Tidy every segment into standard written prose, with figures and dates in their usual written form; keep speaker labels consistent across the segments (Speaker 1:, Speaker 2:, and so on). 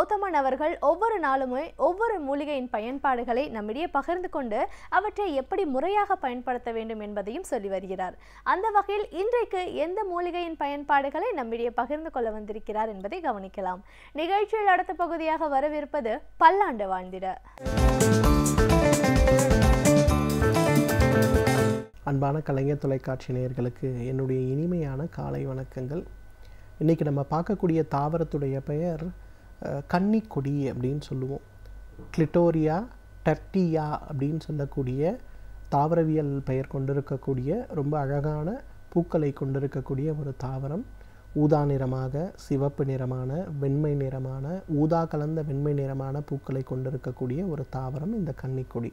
Speaker 1: கௌதமன் அவர்கள் ஒவ்வொரு நாளுமே ஒவ்வொரு மூலிகையின் பயன்பாடுகளை நம்மிடையே பகிர்ந்து கொண்டு அவற்றை எப்படி முறையாக பயன்படுத்த வேண்டும் என்பதையும் சொல்லி வருகிறார். அந்த வகையில் இன்றைக்கு எந்த மூலிகையின் பயன்பாடுகளை நம்மிடையே பகிர்ந்து கொள்ள வந்திருக்கிறார் என்பதை கவனிக்கலாம். நிகழ்ச்சியில் அடுத்த பகுதியாக வரவிருப்பது பல்லாண்டு வாழ்ந்திட.
Speaker 2: அன்பான கலைஞர் தொலைக்காட்சி நேயர்களுக்கு என்னுடைய இனிமையான காலை வணக்கங்கள். இன்றைக்கி நம்ம பார்க்கக்கூடிய தாவரத்துடைய பெயர் கன்னிக்கொடி அப்படின்னு சொல்லுவோம். கிளிட்டோரியா டர்டியா அப்படின்னு சொல்லக்கூடிய தாவரவியல் பெயர் கொண்டிருக்கக்கூடிய ரொம்ப அழகான பூக்களை கொண்டிருக்கக்கூடிய ஒரு தாவரம். ஊதா நிறமாக, சிவப்பு நிறமான, வெண்மை நிறமான, ஊதா கலந்த வெண்மை நிறமான பூக்களை கொண்டிருக்கக்கூடிய ஒரு தாவரம் இந்த கன்னிக்கொடி.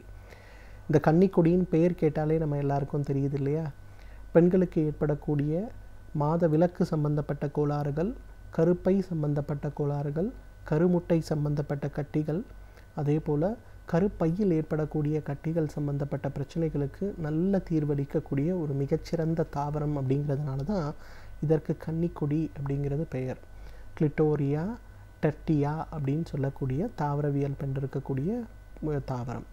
Speaker 2: இந்த கன்னிக்கொடியின் பெயர் கேட்டாலே நம்ம எல்லாருக்கும் தெரியுது இல்லையா? பெண்களுக்கு ஏற்படக்கூடிய மாத விலக்கு சம்பந்தப்பட்ட கோளாறுகள், கருப்பை சம்பந்தப்பட்ட கோளாறுகள், கருமுட்டை சம்பந்தப்பட்ட கட்டிகள், அதே போல் கருப்பையில் ஏற்படக்கூடிய கட்டிகள் சம்பந்தப்பட்ட பிரச்சனைகளுக்கு நல்ல தீர்வளிக்கக்கூடிய ஒரு மிகச்சிறந்த தாவரம். அப்படிங்கிறதுனால தான் இதற்கு கன்னிக்கொடி அப்படிங்கிறது பெயர். கிளிட்டோரியா டர்டியா அப்படின்னு சொல்லக்கூடிய தாவரவியல் பெற்றிருக்கக்கூடிய தாவரம்.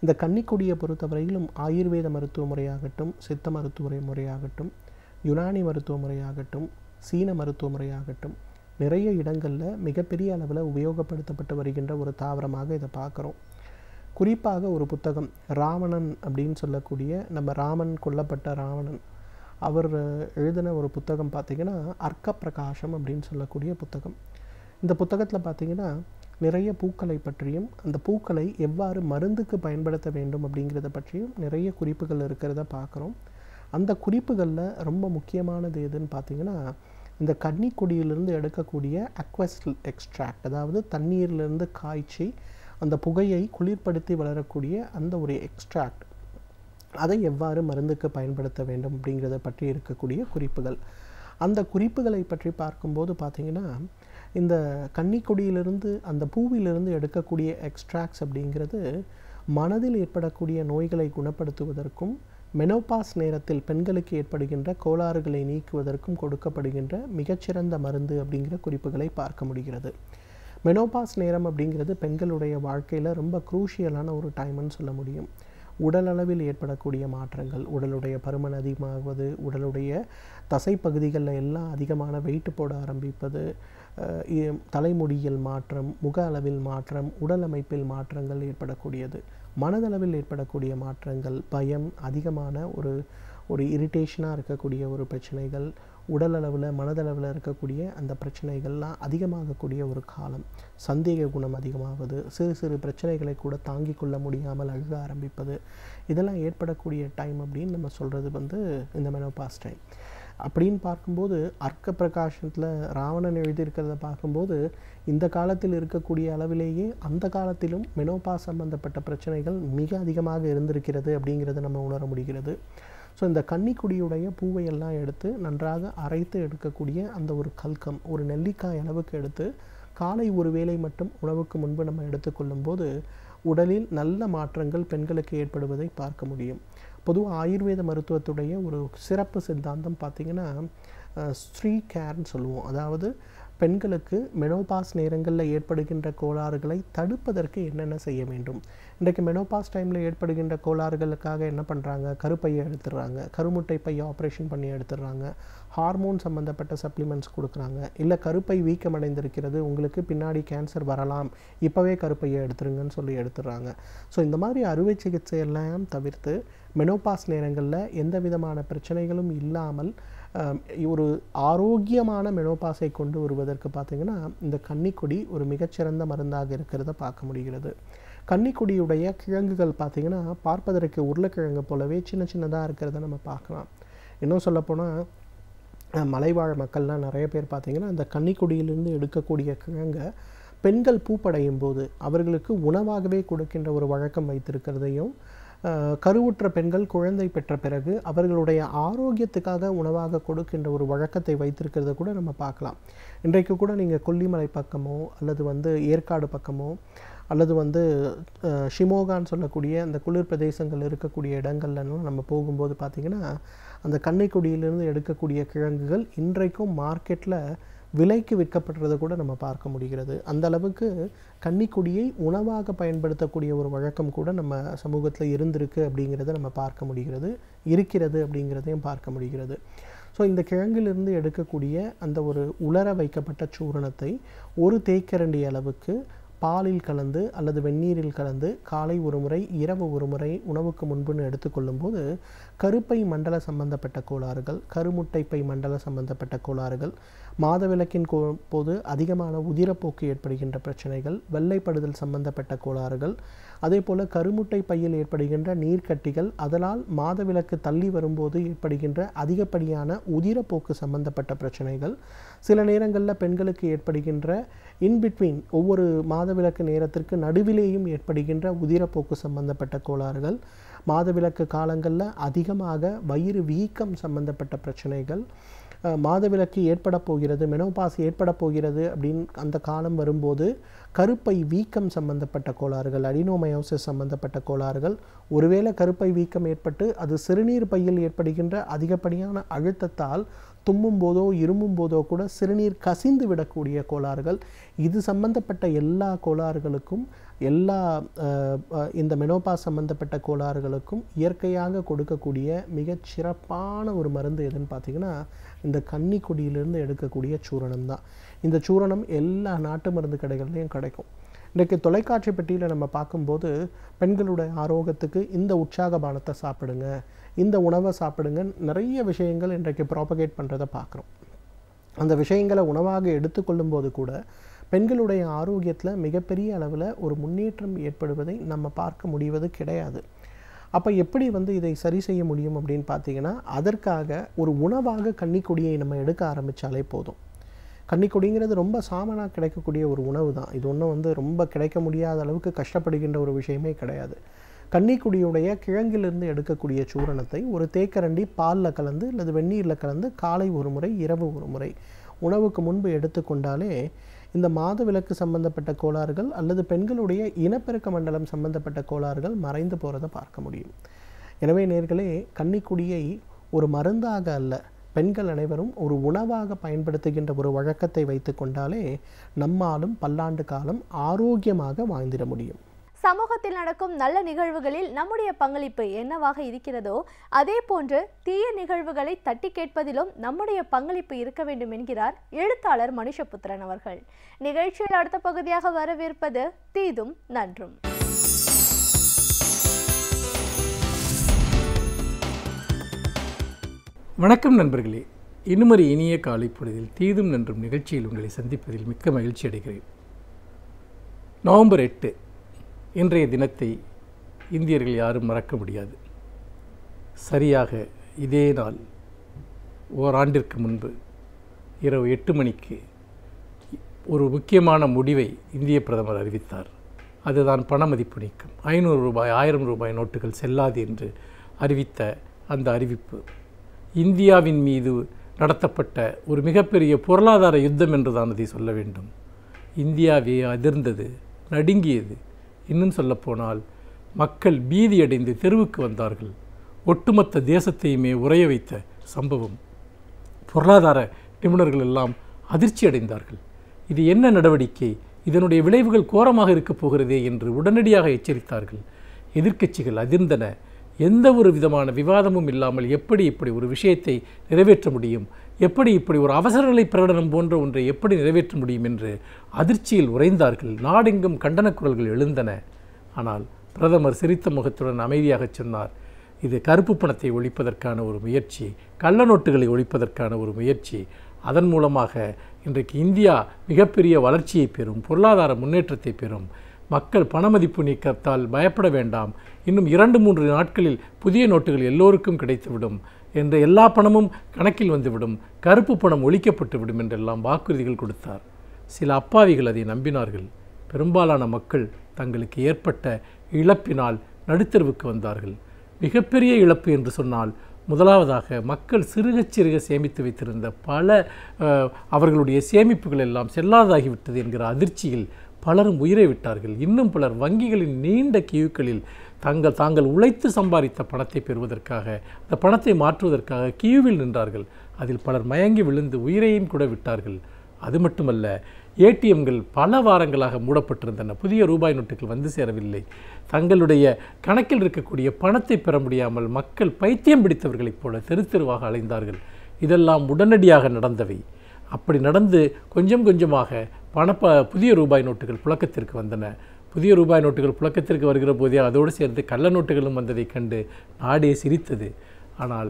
Speaker 2: இந்த கன்னிக்கொடியை பொறுத்தவரையிலும் ஆயுர்வேத மருத்துவ முறையாகட்டும், சித்த மருத்துவ முறையாகட்டும், யுனானி மருத்துவ முறையாகட்டும், சீன மருத்துவ முறையாகட்டும் நிறைய இடங்களில் மிகப்பெரிய அளவில் உபயோகப்படுத்தப்பட்டு வருகின்ற ஒரு தாவரமாக இதை பார்க்குறோம். குறிப்பாக ஒரு புத்தகம், ராவணன் அப்படின்னு சொல்லக்கூடிய நம்ம ராமன் கொல்லப்பட்ட ராவணன் அவர் எழுதின ஒரு புத்தகம் பார்த்திங்கன்னா அர்க்க பிரகாசம் அப்படின்னு சொல்லக்கூடிய புத்தகம். இந்த புத்தகத்தில் பார்த்திங்கன்னா நிறைய பூக்களை பற்றியும் அந்த பூக்களை எவ்வாறு மருந்துக்கு பயன்படுத்த வேண்டும் அப்படிங்கிறத பற்றியும் நிறைய குறிப்புகள் இருக்கிறத பார்க்குறோம். அந்த குறிப்புகளில் ரொம்ப முக்கியமானது எதுன்னு பார்த்திங்கன்னா இந்த கன்னிக்கொடியிலிருந்து எடுக்கக்கூடிய அக்வஸ் எக்ஸ்ட்ராக்ட், அதாவது தண்ணீரிலிருந்து காய்ச்சி அந்த புகையை குளிர்படுத்தி வளரக்கூடிய அந்த ஒரு எக்ஸ்ட்ராக்ட், அதை எவ்வாறு மருந்துக்கு பயன்படுத்த வேண்டும் அப்படிங்கிறத பற்றி இருக்கக்கூடிய குறிப்புகள். அந்த குறிப்புகளை பற்றி பார்க்கும்போது பார்த்திங்கன்னா இந்த கன்னிக்கொடியிலிருந்து அந்த பூவிலிருந்து எடுக்கக்கூடிய எக்ஸ்ட்ராக்ட்ஸ் அப்படிங்கிறது மனதில் ஏற்படக்கூடிய நோய்களை குணப்படுத்துவதற்கும், மெனோபாஸ் நேரத்தில் பெண்களுக்கு ஏற்படுகின்ற கோளாறுகளை நீக்குவதற்கும் கொடுக்கப்படுகின்ற மிகச்சிறந்த மருந்து அப்படிங்கிற குறிப்புகளை பார்க்க முடிகிறது. மெனோபாஸ் நேரம் அப்படிங்கிறது பெண்களுடைய வாழ்க்கையில் ரொம்ப குரூஷியலான ஒரு டைம்னு சொல்ல முடியும். உடல் அளவில் ஏற்படக்கூடிய மாற்றங்கள், உடலுடைய பருமன் அதிகமாகுவது, உடலுடைய தசைப்பகுதிகளில் எல்லாம் அதிகமான வெயிட் போட ஆரம்பிப்பது, தலைமுடியில் மாற்றம், முக அளவில் மாற்றம், உடல் அமைப்பில் மாற்றங்கள் ஏற்படக்கூடியது, மனதளவில் ஏற்படக்கூடிய மாற்றங்கள், பயம், அதிகமான ஒரு இரிட்டேஷனாக இருக்கக்கூடிய ஒரு பிரச்சனைகள், உடல் அளவில் மனதளவில் இருக்கக்கூடிய அந்த பிரச்சனைகள்லாம் அதிகமாகக்கூடிய ஒரு காலம், சந்தேக குணம் அதிகமாவது, சிறு சிறு பிரச்சனைகளை கூட தாங்கிக் கொள்ள முடியாமல் அழுக ஆரம்பிப்பது, இதெல்லாம் ஏற்படக்கூடிய டைம் அப்படின்னு நம்ம சொல்கிறது இந்த மெனோபாஸ் டைம். அப்படின்னு பார்க்கும்போது அர்க்க பிரகாசத்தில் ராவணன் எழுதியிருக்கிறத பார்க்கும்போது இந்த காலத்தில் இருக்கக்கூடிய அளவிலேயே அந்த காலத்திலும் மெனோபாஸ் சம்பந்தப்பட்ட பிரச்சனைகள் மிக அதிகமாக இருந்திருக்கிறது அப்படிங்கிறத நம்ம உணர முடிகிறது. ஸோ இந்த கன்னிக்கொடியுடைய பூவையெல்லாம் எடுத்து நன்றாக அரைத்து எடுக்கக்கூடிய அந்த ஒரு கல்கம், ஒரு நெல்லிக்காய் அளவுக்கு எடுத்து காலை ஒரு வேளை மட்டும் உணவுக்கு முன்பு நம்ம எடுத்துக்கொள்ளும் போது உடலில் நல்ல மாற்றங்கள் பெண்களுக்கு ஏற்படுவதை பார்க்க முடியும். பொதுவாக ஆயுர்வேத மருத்துவத்துடைய ஒரு சிறப்பு சித்தாந்தம் பார்த்திங்கன்னா ஸ்ரீ கேர்ன்னு சொல்லுவோம். அதாவது பெண்களுக்கு மெனோபாஸ் நேரங்களில் ஏற்படுகின்ற கோளாறுகளை தடுப்பதற்கு என்னென்ன செய்ய வேண்டும். இன்றைக்கு மெனோபாஸ் டைமில் ஏற்படுகின்ற கோளாறுகளுக்காக என்ன பண்ணுறாங்க? கருப்பையை எடுத்துடுறாங்க, கருமுட்டை பையை ஆப்ரேஷன் பண்ணி எடுத்துடுறாங்க, ஹார்மோன் சம்மந்தப்பட்ட சப்ளிமெண்ட்ஸ் கொடுக்குறாங்க, இல்லை கருப்பை வீக்கமடைந்திருக்கிறது, உங்களுக்கு பின்னாடி கேன்சர் வரலாம், இப்போவே கருப்பையை எடுத்துருங்கன்னு சொல்லி எடுத்துடுறாங்க. ஸோ இந்த மாதிரி அறுவை சிகிச்சை எல்லாம் தவிர்த்து மெனோபாஸ் நேரங்களில் எந்த விதமான பிரச்சனைகளும் இல்லாமல் ஒரு ஆரோக்கியமான மெனோபாஸை கொண்டு வருவதற்கு பார்த்திங்கன்னா இந்த கன்னிக்கொடி ஒரு மிகச்சிறந்த மருந்தாக இருக்கிறத பார்க்க முடிகிறது. கன்னிக்கொடியுடைய கிழங்குகள் பார்த்திங்கன்னா பார்ப்பதற்கு உருளைக்கிழங்கு போலவே சின்ன சின்னதாக இருக்கிறத நம்ம பார்க்கலாம். இன்னும் சொல்லப்போனால் மலைவாழ் மக்கள்லாம் நிறைய பேர் பார்த்திங்கன்னா அந்த கன்னிக்கொடியிலிருந்து எடுக்கக்கூடிய கிழங்கை பெண்கள் பூப்படையும் போது அவர்களுக்கு உணவாகவே கொடுக்கின்ற ஒரு வழக்கம் வைத்திருக்கிறதையும், கருவுற்ற பெண்கள் குழந்தை பெற்ற பிறகு அவர்களுடைய ஆரோக்கியத்துக்காக உணவாக கொடுக்கின்ற ஒரு வழக்கத்தை வைத்திருக்கிறத கூட நம்ம பார்க்கலாம். இன்றைக்கு கூட நீங்கள் கொல்லிமலை பக்கமோ அல்லது ஏற்காடு பக்கமோ அல்லது ஷிமோகான்னு சொல்லக்கூடிய அந்த குளிர் பிரதேசங்கள் இருக்கக்கூடிய இடங்கள்லாம் நம்ம போகும்போது பார்த்திங்கன்னா அந்த கன்னிக்கொடியிலிருந்து எடுக்கக்கூடிய கிழங்குகள் இன்றைக்கும் மார்க்கெட்டில் விலைக்கு விற்கப்படுறதை கூட நம்ம பார்க்க முடிகிறது. அந்த அளவுக்கு கன்னிக்கொடியை உணவாக பயன்படுத்தக்கூடிய ஒரு வழக்கம் கூட நம்ம சமூகத்தில் இருந்திருக்கு அப்படிங்கிறத நம்ம பார்க்க முடிகிறது, இருக்கிறது அப்படிங்கிறதையும் பார்க்க முடிகிறது. ஸோ இந்த கிழங்கிலிருந்து எடுக்கக்கூடிய அந்த ஒரு உலர வைக்கப்பட்ட சூரணத்தை ஒரு தேக்கரண்டி அளவுக்கு பாலில் கலந்து அல்லது வெந்நீரில் கலந்து காலை ஒரு முறை இரவு ஒரு முறை உணவுக்கு முன்புன்னு எடுத்துக்கொள்ளும்போது கருப்பை மண்டல சம்பந்தப்பட்ட கோளாறுகள், கருமுட்டைப்பை மண்டல சம்பந்தப்பட்ட கோளாறுகள், மாதவிலக்கின் போது அதிகமான உதிரப்போக்கு ஏற்படுகின்ற பிரச்சனைகள், வெள்ளைப்படுதல் சம்பந்தப்பட்ட கோளாறுகள், அதே போல் கருமுட்டை பையில் ஏற்படுகின்ற நீர்க்கட்டிகள், அதனால் மாதவிலக்கு தள்ளி வரும்போது ஏற்படுகின்ற அதிகப்படியான உதிரப்போக்கு சம்பந்தப்பட்ட பிரச்சனைகள், சில நேரங்களில் பெண்களுக்கு ஏற்படுகின்ற இன்பிட்வீன் ஒவ்வொரு மாதவிலக்கு நேரத்திற்கு நடுவிலேயும் ஏற்படுகின்ற உதிரப்போக்கு சம்பந்தப்பட்ட கோளாறுகள், மாதவிலக்கு காலங்களில் அதிகமாக வயிறு வீக்கம் சம்பந்தப்பட்ட பிரச்சனைகள், மாதவிலக்கு ஏற்பட போகிறது, மெனோபாஸ் ஏற்பட போகிறது அப்படின்னு அந்த காலம் வரும்போது கருப்பை வீக்கம் சம்பந்தப்பட்ட கோளாறுகள், அடினோமயோசிஸ் சம்பந்தப்பட்ட கோளாறுகள், ஒருவேளை கருப்பை வீக்கம் ஏற்பட்டு அது சிறுநீர் பையில் ஏற்படுகின்ற அதிகப்படியான அழுத்தத்தால் தும்மும் போதோ இருமும் போதோ கூட சிறுநீர் கசிந்து விடக்கூடிய கோளாறுகள், இது சம்பந்தப்பட்ட எல்லா கோளாறுகளுக்கும் எல்லா இந்த மெனோபாஸ் சம்பந்தப்பட்ட கோளாறுகளுக்கும் இயற்கையாக கொடுக்கக்கூடிய மிகச் சிறப்பான ஒரு மருந்து எதுன்னு பார்த்தீங்கன்னா இந்த கன்னிக்கொடியிலிருந்து எடுக்கக்கூடிய சூரணம் தான். இந்த சூரணம் எல்லா நாட்டு மருந்து கடைகள்லையும் கிடைக்கும். இன்றைக்கு தொலைக்காட்சி பெட்டியில் நம்ம பார்க்கும்போது பெண்களுடைய ஆரோக்கியத்துக்கு இந்த உற்சாக பானத்தை சாப்பிடுங்க, இந்த உணவை சாப்பிடுங்க, நிறைய விஷயங்கள் இன்றைக்கு ப்ராபகேட் பண்ணுறதை பார்க்குறோம். அந்த விஷயங்களை உணவாக எடுத்துக்கொள்ளும் போது கூட பெண்களுடைய ஆரோக்கியத்தில் மிகப்பெரிய அளவில் ஒரு முன்னேற்றம் ஏற்படுவதை நம்ம பார்க்க முடிவது கிடையாது. அப்போ எப்படி இதை சரி செய்ய முடியும் அப்படின்னு பார்த்தீங்கன்னா, அதற்காக ஒரு உணவாக கன்னிக்கொடியை நம்ம எடுக்க ஆரம்பித்தாலே போதும். கன்னிக்கொடிங்கிறது ரொம்ப சாமனாக கிடைக்கக்கூடிய ஒரு உணவு தான். இது ஒன்றும் ரொம்ப கிடைக்க முடியாத அளவுக்கு கஷ்டப்படுகின்ற ஒரு விஷயமே கிடையாது. கன்னிக்கொடியுடைய கிழங்கிலிருந்து எடுக்கக்கூடிய சூரணத்தை ஒரு தேக்கரண்டி பாலில் கலந்து அல்லது வெந்நீரில் கலந்து காலை ஒரு முறை இரவு ஒரு முறை உணவுக்கு முன்பு எடுத்துக்கொண்டாலே இந்த மாதவிலக்கு சம்பந்தப்பட்ட கோளாறுகள் அல்லது பெண்களுடைய இனப்பெருக்க மண்டலம் சம்பந்தப்பட்ட கோளாறுகள் மறைந்து போகிறத பார்க்க முடியும். எனவே நேயர்களே, கன்னிக்கொடியை ஒரு மருந்தாக அல்ல, பெண்கள் அனைவரும் ஒரு உணவாக பயன்படுத்துகின்ற ஒரு வழக்கத்தை வைத்து கொண்டாலே நம்மாலும் பல்லாண்டு காலம் ஆரோக்கியமாக வாழ்ந்திட முடியும்.
Speaker 1: சமூகத்தில் நடக்கும் நல்ல நிகழ்வுகளில் நம்முடைய பங்களிப்பு என்னவாக இருக்கிறதோ அதே போன்று தீய நிகழ்வுகளை தட்டி கேட்பதிலும் நம்முடைய பங்களிப்பு இருக்க வேண்டும் என்கிறார் எழுத்தாளர் மனுஷபுத்திரன் அவர்கள். நிகழ்ச்சியில் அடுத்த பகுதியாக வரவிருப்பது தீதும் நன்றும்.
Speaker 3: வணக்கம் நண்பர்களே, இன்னுமொரு இனிய காலை பொழுதில் தீதும் நன்றும் நிகழ்ச்சியில் உங்களை சந்திப்பதில் மிக்க மகிழ்ச்சி அடைகிறேன். நவம்பர் 8 இன்றைய தினத்தை இந்தியர்கள் யாரும் மறக்க முடியாது. சரியாக இதே நாள் ஓராண்டிற்கு முன்பு இரவு 8 மணிக்கு ஒரு முக்கியமான முடிவை இந்திய பிரதமர் அறிவித்தார். அதுதான் பண மதிப்பு நீக்கம். 500 ரூபாய் 1000 ரூபாய் நோட்டுகள் செல்லாது என்று அறிவித்த அந்த அறிவிப்பு இந்தியாவின் மீது நடத்தப்பட்ட ஒரு மிகப்பெரிய பொருளாதார யுத்தம் என்று தான் அதை சொல்ல வேண்டும். இந்தியாவே அதிர்ந்தது, நடுங்கியது. இன்னும் சொல்லப்போனால் மக்கள் பீதியடைந்து தெருவுக்கு வந்தார்கள். ஒட்டுமொத்த தேசத்தையுமே உறைய வைத்த சம்பவம். பொருளாதார நிபுணர்கள் எல்லாம் அதிர்ச்சி அடைந்தார்கள். இது என்ன நடவடிக்கை, இதனுடைய விளைவுகள் கோரமாக இருக்கப் போகிறதே என்று உடனடியாக எச்சரித்தார்கள். எதிர்க்கட்சிகள் அதிர்ந்தன. எந்த ஒரு விதமான விவாதமும் இல்லாமல் எப்படி இப்படி ஒரு விஷயத்தை நிறைவேற்ற முடியும், எப்படி இப்படி ஒரு அவசரநிலை பிரகடனம் போன்ற ஒன்றை எப்படி நிறைவேற்ற முடியும் என்று அதிர்ச்சியில் உறைந்தார்கள். நாடெங்கும் கண்டன குரல்கள் எழுந்தன. ஆனால் பிரதமர் சிரித்த முகத்துடன் அமைதியாக சொன்னார், இது கருப்பு பணத்தை ஒழிப்பதற்கான ஒரு முயற்சி, கள்ள நோட்டுகளை ஒழிப்பதற்கான ஒரு முயற்சி. அதன் மூலமாக இன்றைக்கு இந்தியா மிகப்பெரிய வளர்ச்சியை பெறும், பொருளாதார முன்னேற்றத்தை பெறும். மக்கள் பணமதிப்பு நீக்கத்தால் பயப்பட வேண்டாம், இன்னும் 2-3 நாட்களில் புதிய நோட்டுகள் எல்லோருக்கும் கிடைத்துவிடும் என்ற எல்லா பணமும் கணக்கில் வந்துவிடும், கருப்பு பணம் ஒழிக்கப்பட்டுவிடும் என்றெல்லாம் வாக்குறுதிகள் கொடுத்தார். சில அப்பாவிகள் அதை நம்பினார்கள். பெரும்பாலான மக்கள் தங்களுக்கு ஏற்பட்ட இழப்பினால் நடுத்தருவுக்கு வந்தார்கள். மிகப்பெரிய இழப்பு என்று சொன்னால் முதலாவதாக மக்கள் சிறுக சிறுக சேமித்து வைத்திருந்த பல அவர்களுடைய சேமிப்புகள் எல்லாம் செல்லாதாகிவிட்டது என்கிற அதிர்ச்சியில் பலரும் உயிரை விட்டார்கள். இன்னும் பலர் வங்கிகளின் நீண்ட கியூக்களில் தாங்கள் உழைத்து சம்பாதித்த பணத்தை பெறுவதற்காக, அந்த பணத்தை மாற்றுவதற்காக கியூவில் நின்றார்கள். அதில் பலர் மயங்கி விழுந்து உயிரையும் கூட விட்டார்கள். அது மட்டுமல்ல, ஏடிஎம்கள் பல வாரங்களாக மூடப்பட்டிருந்தன. புதிய ரூபாய் நோட்டுகள் வந்து சேரவில்லை. தங்களுடைய கணக்கில் இருக்கக்கூடிய பணத்தை பெற முடியாமல் மக்கள் பைத்தியம் பிடித்தவர்களைப் போல தெரு தெருவாக அலைந்தார்கள். இதெல்லாம் உடனடியாக நடந்தவை. அப்படி நடந்து கொஞ்சம் கொஞ்சமாக புதிய ரூபாய் நோட்டுகள் புழக்கத்திற்கு வந்தன. புதிய ரூபாய் நோட்டுகள் புழக்கத்திற்கு வருகிற போதே அதோடு சேர்ந்து கள்ள நோட்டுகளும் வந்ததைக் கண்டு நாடே சிரித்தது. ஆனால்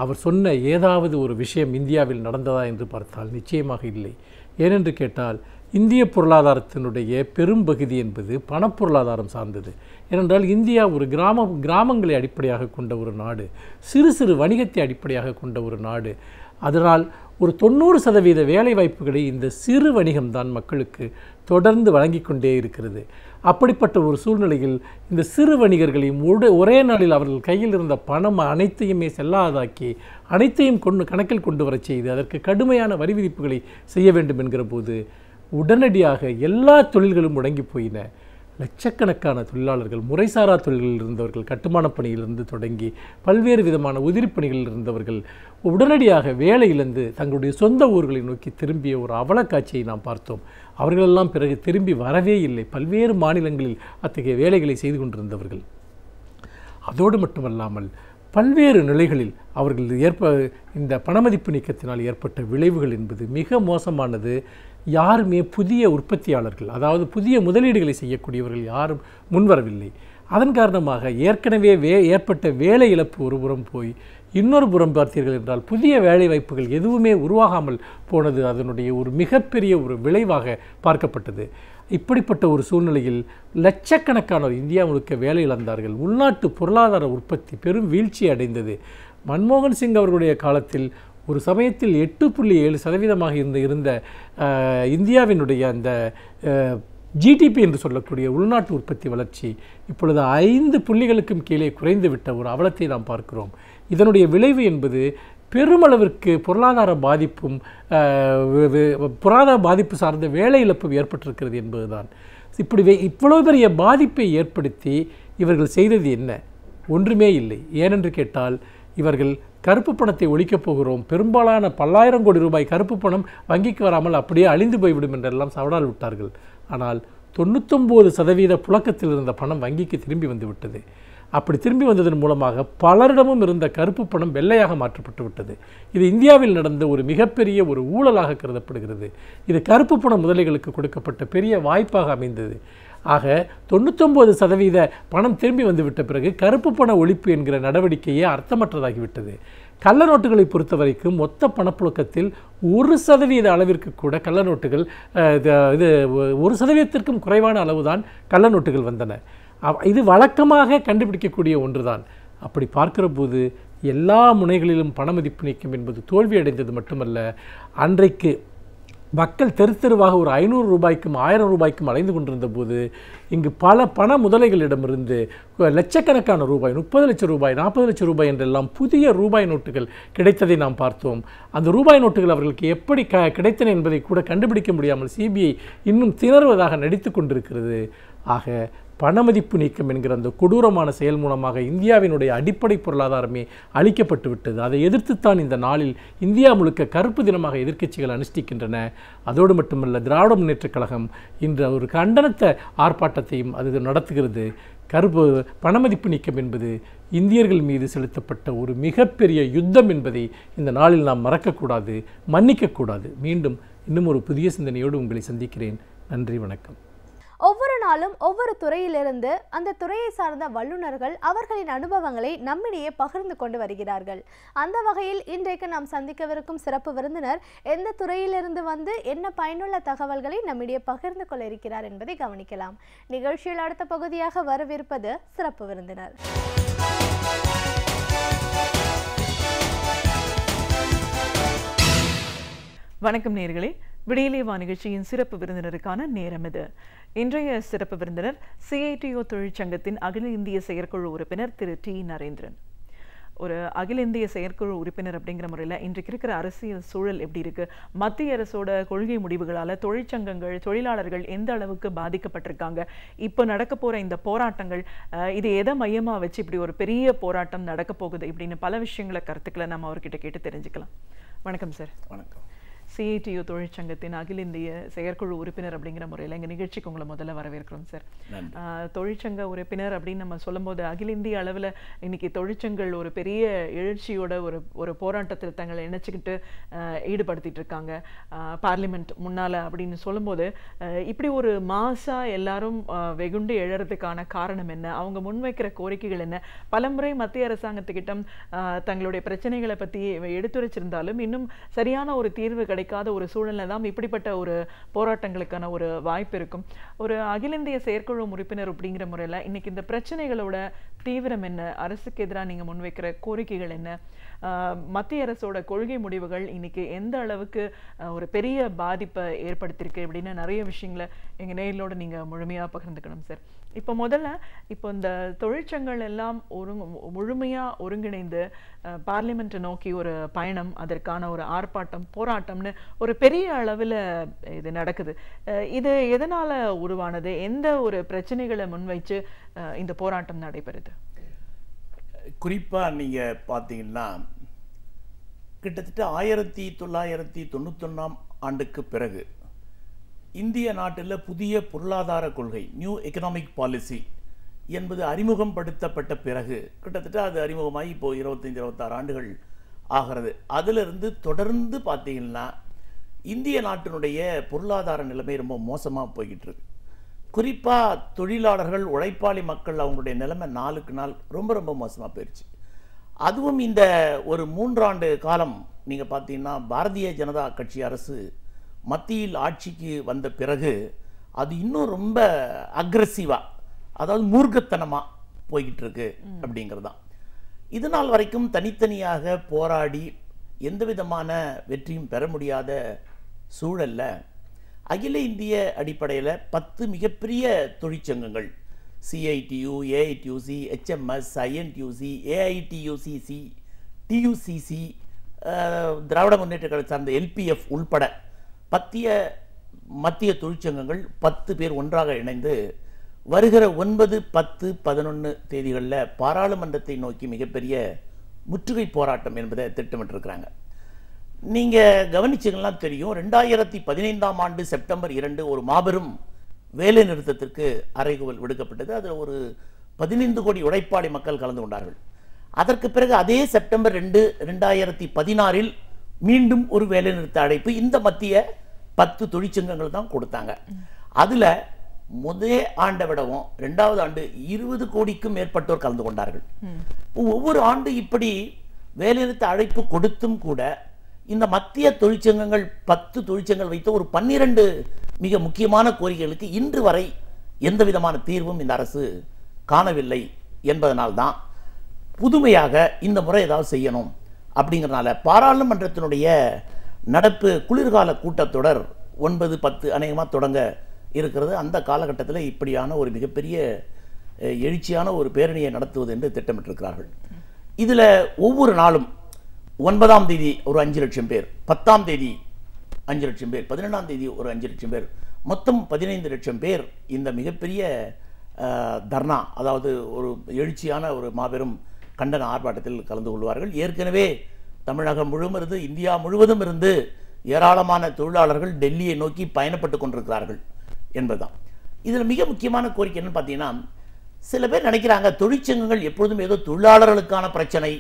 Speaker 3: அவர் சொன்ன ஏதாவது ஒரு விஷயம் இந்தியாவில் நடந்ததா என்று பார்த்தால் நிச்சயமாக இல்லை. ஏனென்று கேட்டால், இந்திய பொருளாதாரத்தினுடைய பெரும்பகுதி என்பது பணப்பொருளாதாரம் சார்ந்தது. ஏனென்றால் இந்தியா ஒரு கிராமங்களை அடிப்படையாக கொண்ட ஒரு நாடு, சிறு சிறு வணிகத்தை அடிப்படையாக கொண்ட ஒரு நாடு. அதனால் ஒரு 90% வேலை வாய்ப்புகளை இந்த சிறு வணிகம்தான் மக்களுக்கு தொடர்ந்து வழங்கி கொண்டே இருக்கிறது. அப்படிப்பட்ட ஒரு சூழ்நிலையில் இந்த சிறு வணிகர்களையும் ஒரே நாளில் அவர்கள் கையில் இருந்த பணம் அனைத்தையுமே செல்லாதாக்கி அனைத்தையும் கணக்கில் கொண்டு வரச் செய்து அதற்கு கடுமையான வரி விதிப்புகளை செய்ய வேண்டும் என்கிற போது உடனடியாக எல்லா தொழில்களும் முடங்கி போயின. லட்சக்கணக்கான தொழிலாளர்கள், முறைசாரா தொழில்களில் இருந்தவர்கள், கட்டுமான பணியிலிருந்து தொடங்கி பல்வேறு விதமான உதிரி பணிகளில் இருந்தவர்கள் உடனடியாக வேலையிலிருந்து தங்களுடைய சொந்த ஊர்களை நோக்கி திரும்பிய ஒரு அவலக்காட்சியை நாம் பார்த்தோம். அவர்களெல்லாம் பிறகு திரும்பி வரவே இல்லை. பல்வேறு மாநிலங்களில் அத்தகைய வேலைகளை செய்து கொண்டிருந்தவர்கள். அதோடு மட்டுமல்லாமல் பல்வேறு நிலைகளில் அவர்கள் இந்த பணமதிப்பு நீக்கத்தினால் ஏற்பட்ட விளைவுகள் என்பது மிக மோசமானது. யாருமே புதிய உற்பத்தியாளர்கள், அதாவது புதிய முதலீடுகளை செய்யக்கூடியவர்கள் யாரும் முன்வரவில்லை. அதன் காரணமாக ஏற்கனவே ஏற்பட்ட வேலை இழப்பு ஒரு புறம் போய், இன்னொரு புறம் பார்த்தீர்கள் என்றால் புதிய வேலை வாய்ப்புகள் எதுவுமே உருவாகாமல் போனது அதனுடைய ஒரு மிகப்பெரிய ஒரு விளைவாக பார்க்கப்பட்டது. இப்படிப்பட்ட ஒரு சூழ்நிலையில் லட்சக்கணக்கானோர் இந்தியா முழுக்க வேலை இழந்தார்கள். உள்நாட்டு பொருளாதார உற்பத்தி பெரும் வீழ்ச்சி அடைந்தது. மன்மோகன் சிங் அவர்களுடைய காலத்தில் ஒரு சமயத்தில் 8.7% இருந்த இந்தியாவினுடைய அந்த ஜிடிபி என்று சொல்லக்கூடிய உள்நாட்டு உற்பத்தி வளர்ச்சி இப்பொழுது 5 புள்ளிகளுக்கும் கீழே குறைந்துவிட்ட ஒரு அவலத்தை நாம் பார்க்கிறோம். இதனுடைய விளைவு என்பது பெருமளவிற்கு பொருளாதார பாதிப்பு சார்ந்த வேலை இழப்பு ஏற்பட்டிருக்கிறது என்பதுதான். இவ்வளவு பெரிய பாதிப்பை ஏற்படுத்தி இவர்கள் செய்தது என்ன? ஒன்றுமே இல்லை. ஏனென்று கேட்டால், இவர்கள் கருப்பு பணத்தை ஒழிக்கப் போகிறோம், பெரும்பாலான பல்லாயிரம் கோடி ரூபாய் கருப்பு பணம் வங்கிக்கு வராமல் அப்படியே அழிந்து போய்விடும் என்றெல்லாம் சவடால் விட்டார்கள். ஆனால் 99% புழக்கத்தில் இருந்த பணம் வங்கிக்கு திரும்பி வந்து விட்டது. அப்படி திரும்பி வந்ததன் மூலமாக பலரிடமும் இருந்த கருப்பு பணம் வெள்ளையாக மாற்றப்பட்டு விட்டது. இது இந்தியாவில் நடந்த ஒரு மிகப்பெரிய ஒரு ஊழலாக கருதப்படுகிறது. இது கருப்பு பண முதலைகளுக்கு கொடுக்கப்பட்ட பெரிய வாய்ப்பாக அமைந்தது. ஆக 99% பணம் திரும்பி வந்துவிட்ட பிறகு கருப்பு பண ஒழிப்பு என்கிற நடவடிக்கையே அர்த்தமற்றதாகிவிட்டது. கள்ள நோட்டுகளை பொறுத்த வரைக்கும் மொத்த பணப்புழக்கத்தில் 1% அளவிற்கு கூட கள்ள நோட்டுகள், இது 1%க்கும் குறைவான அளவுதான் கள்ள நோட்டுகள் வந்தன. இது வழக்கமாக கண்டுபிடிக்கக்கூடிய ஒன்றுதான். அப்படி பார்க்கிற போது எல்லா முனைகளிலும் பணமதிப்பு நீக்கம் என்பது தோல்வியடைந்தது மட்டுமல்ல, அன்றைக்கு மக்கள் தெரு தெருவாக ஒரு 500 ரூபாய்க்கும் 1000 ரூபாய்க்கும் அலைந்து கொண்டிருந்த போது இங்கு பல பண முதலைகளிடமிருந்து லட்சக்கணக்கான ரூபாய், 30 லட்சம் ரூபாய், 40 லட்சம் ரூபாய் என்றெல்லாம் புதிய ரூபாய் நோட்டுகள் கிடைத்ததை நாம் பார்த்தோம். அந்த ரூபாய் நோட்டுகள் அவர்களுக்கு எப்படி கிடைத்தன என்பதை கூட கண்டுபிடிக்க முடியாமல் சிபிஐ இன்னும் திணறுவதாக நடித்து கொண்டிருக்கிறது. ஆக பணமதிப்பு நீக்கம் என்கிற அந்த கொடூரமான செயல் மூலமாக இந்தியாவினுடைய அடிப்படை பொருளாதாரமே அளிக்கப்பட்டு விட்டது. அதை எதிர்த்துத்தான் இந்த நாளில் இந்தியா முழுக்க கருப்பு தினமாக எதிர்க்கட்சிகள் அனுஷ்டிக்கின்றன. அதோடு மட்டுமல்ல, திராவிட முன்னேற்றக் கழகம் இன்று ஒரு கண்டனத்தை ஆர்ப்பாட்டத்தையும் அது நடத்துகிறது. பணமதிப்பு நீக்கம் என்பது இந்தியர்கள் மீது செலுத்தப்பட்ட ஒரு மிகப்பெரிய யுத்தம் என்பதை இந்த நாளில் நாம் மறக்கக்கூடாது, மன்னிக்கக்கூடாது. மீண்டும் இன்னும் ஒரு புதிய சிந்தனையோடு உங்களை சந்திக்கிறேன். நன்றி, வணக்கம்.
Speaker 1: ஒவ்வொரு நாளும் ஒவ்வொரு துறையிலிருந்து அந்த துறையை சார்ந்த வல்லுநர்கள் அவர்களின் அனுபவங்களை நம்மிடையே பகிர்ந்து கொண்டு வருகிறார்கள். அந்த வகையில் இன்றைக்கு நாம் சந்திக்கவிருக்கும் சிறப்பு விருந்தினர் எந்த துறையிலிருந்து வந்து என்ன பயனுள்ள தகவல்களை நம்மிடையே பகிர்ந்து கொள்ள இருக்கிறார் என்பதை கவனிக்கலாம். நிகழ்ச்சியில் அடுத்த பகுதியாக வரவிருப்பது சிறப்பு விருந்தினர்.
Speaker 4: வணக்கம் நேயர்களே, விடியலே வா நிகழ்ச்சியின் சிறப்பு விருந்தினருக்கான நேரம் இது. இன்றைய சிறப்பு விருந்தினர் CITO தொழிற்சங்கத்தின் அகில இந்திய செயற்குழு உறுப்பினர் திரு டி நரேந்திரன். ஒரு அகில இந்திய செயற்குழு உறுப்பினர் அப்படிங்கிற முறையில் இன்றைக்கு இருக்கிற அரசியல் சூழல் எப்படி இருக்கு, மத்திய அரசோட கொள்கை முடிவுகளால் தொழிற்சங்கங்கள், தொழிலாளர்கள் எந்த அளவுக்கு பாதிக்கப்பட்டிருக்காங்க, இப்போ நடக்க போகிற இந்த போராட்டங்கள், இது எதை மையமாக வச்சு இப்படி ஒரு பெரிய போராட்டம் நடக்க போகுது இப்படின்னு பல விஷயங்களை, கருத்துக்களை நம்ம அவர்கிட்ட கேட்டு தெரிஞ்சுக்கலாம். வணக்கம் சார்.
Speaker 5: வணக்கம்.
Speaker 4: சிஐடியு தொழிற்சங்கத்தின் அகில இந்திய செயற்குழு உறுப்பினர் அப்படிங்கிற முறையில் எங்கள் நிகழ்ச்சிக்கு உங்களை முதல்ல வரவேற்கிறோம் சார். தொழிற்சங்க உறுப்பினர் அப்படின்னு நம்ம சொல்லும்போது அகில இந்திய அளவில் இன்னைக்கு தொழிற்சங்கங்கள் ஒரு பெரிய எழுச்சியோட ஒரு போராட்டத்தில் தங்களை இணைச்சிக்கிட்டு ஈடுபடுத்திட்டு இருக்காங்க பார்லிமெண்ட் முன்னால் அப்படின்னு சொல்லும்போது, இப்படி ஒரு மாசா எல்லாரும் வெகுண்டு எழறதுக்கான காரணம் என்ன? அவங்க முன்வைக்கிற கோரிக்கைகள் என்ன? பலமுறை மத்திய அரசாங்கத்துக்கிட்ட தங்களுடைய பிரச்சனைகளை பற்றி எடுத்துரைச்சிருந்தாலும் இன்னும் சரியான ஒரு தீர்வு கிடைக்காத ஒரு சூழ்நிலை தான் இப்படிப்பட்ட ஒரு போராட்டங்களுக்கான ஒரு வாய்ப்பு இருக்கும். ஒரு அகில இந்திய செயற்குழு உறுப்பினர் அப்படிங்கிற முறையில் இன்னைக்கு இந்த பிரச்சனைகளோட தீவிரம் என்ன? அரசுக்கு எதிராக நீங்கள் முன்வைக்கிற கோரிக்கைகள் என்ன? மத்திய அரசோட கொள்கை முடிவுகள் இன்னைக்கு எந்த அளவுக்கு ஒரு பெரிய பாதிப்பை ஏற்படுத்தியிருக்கு அப்படின்னு நிறைய விஷயங்களை எங்கள் நேயர்களோட நீங்கள் முழுமையாக பகிர்ந்துக்கணும் சார். இப்போ முதல்ல இந்த தொழிற்சங்கங்கள் எல்லாம் முழுமையாக ஒருங்கிணைந்து பார்லிமெண்ட்டை நோக்கி ஒரு பயணம், அதற்கான ஒரு ஆர்ப்பாட்டம், போராட்டம்னு ஒரு பெரிய அளவில் இது நடக்குது. இது எதனால் உருவானது? எந்த ஒரு பிரச்சனைகளை முன்வைச்சு இந்த போராட்டம் நடைபெறுது?
Speaker 5: குறிப்பாக நீங்கள் பார்த்தீங்கன்னா கிட்டத்தட்ட 1991 ஆண்டுக்கு பிறகு இந்திய நாட்டில் புதிய பொருளாதார கொள்கை, நியூ எக்கனாமிக் பாலிசி என்பது அறிமுகப்படுத்தப்பட்ட பிறகு கிட்டத்தட்ட அது அறிமுகமாகி இப்போ 25-26 ஆண்டுகள் ஆகிறது. அதிலிருந்து தொடர்ந்து பார்த்தீங்கன்னா இந்திய நாட்டினுடைய பொருளாதார நிலைமை ரொம்ப மோசமாக போய்கிட்டு இருக்கு. குறிப்பாக தொழிலாளர்கள், உழைப்பாளி மக்கள், அவங்களுடைய நிலைமை நாளுக்கு நாள் ரொம்ப ரொம்ப மோசமாக போயிடுச்சு. அதுவும் இந்த ஒரு 3 ஆண்டு காலம் நீங்கள் பார்த்தீங்கன்னா பாரதிய ஜனதா கட்சி அரசு மத்தியில் ஆட்சிக்கு வந்த பிறகு அது இன்னும் ரொம்ப அக்ரெசிவாக, அதாவது மூர்க்கத்தனமாக போய்கிட்டு இருக்கு அப்படிங்கிறது தான். இது நாள் வரைக்கும் தனித்தனியாக போராடி எந்த விதமான வெற்றியும் பெற முடியாத சூழலில் அகில இந்திய அடிப்படையில் 10 மிகப்பெரிய தொழிற்சங்கங்கள், CITU, AITUC, HMS, INTUC, AITUCC, TUCC, Dravida Munnetra Kazhagam சார்ந்த LPF உள்பட மத்திய தொழிற்சங்கங்கள் 10 பேர் ஒன்றாக இணைந்து வருகிற 9, 10, 11 தேதிகளில் பாராளுமன்றத்தை நோக்கி மிகப்பெரிய முற்றுகை போராட்டம் என்பதை திட்டமிட்டிருக்கிறாங்க. நீங்கள் கவனிச்சிங்கன்னா தெரியும், 2015 ஆண்டு செப்டம்பர் 2 ஒரு மாபெரும் வேலை நிறுத்தத்திற்கு அறைகூவல் விடுக்கப்பட்டது. அதில் ஒரு 15 கோடி உழைப்பாளி மக்கள் கலந்து கொண்டார்கள். அதற்கு பிறகு அதே செப்டம்பர் 2, 2016 மீண்டும் ஒரு வேலை நிறுத்த அழைப்பு இந்த மத்திய 10 தொழிற்சங்கங்கள் தான் கொடுத்தாங்க. அதில் முதல் ஆண்டை விடவும் 2வது ஆண்டு 20 கோடிக்கும் மேற்பட்டோர் கலந்து கொண்டார்கள். ஒவ்வொரு ஆண்டு இப்படி வேலைநிறுத்த அழைப்பு கொடுத்தும் கூட இந்த மத்திய தொழிற்சங்கங்கள் 10 தொழிற்சங்கங்கள் வைத்த ஒரு 12 மிக முக்கியமான கோரிக்கைகளுக்கு இன்று வரை எந்த விதமான தீர்வும் இந்த அரசு காணவில்லை என்பதனால்தான் புதுமையாக இந்த முறை ஏதாவது செய்யணும் அப்படிங்கிறனால பாராளுமன்றத்தினுடைய நடப்பு குளிர்கால கூட்டத்தொடர் 9, 10 அநேகமாக தொடங்க இருக்கிறது. அந்த காலகட்டத்தில் இப்படியான ஒரு மிகப்பெரிய எழுச்சியான ஒரு பேரணியை நடத்துவது என்று திட்டமிட்டிருக்கிறார்கள். இதில் ஒவ்வொரு நாளும் 9ஆம் தேதி ஒரு 5 லட்சம் பேர், 10ஆம் தேதி 5 லட்சம் பேர், 12ஆம் தேதி ஒரு 5 லட்சம் பேர், மொத்தம் 15 லட்சம் பேர் இந்த மிகப்பெரிய தர்ணா, அதாவது ஒரு எழுச்சியான ஒரு மாபெரும் கண்டன ஆர்ப்பாட்டத்தில் கலந்து கொள்வார்கள். ஏற்கனவே தமிழகம் முழுவதும் இருந்து, இந்தியா முழுவதும் இருந்து ஏராளமான தொழிலாளர்கள் டெல்லியை நோக்கி பயணப்பட்டு கொண்டிருக்கிறார்கள் என்பதுதான். இதில் மிக முக்கியமான கோரிக்கை என்னன்னு பார்த்தீங்கன்னா, சில பேர் நினைக்கிறாங்க தொழிற்சங்கங்கள் எப்பொழுதும் ஏதோ தொழிலாளர்களுக்கான பிரச்சனை,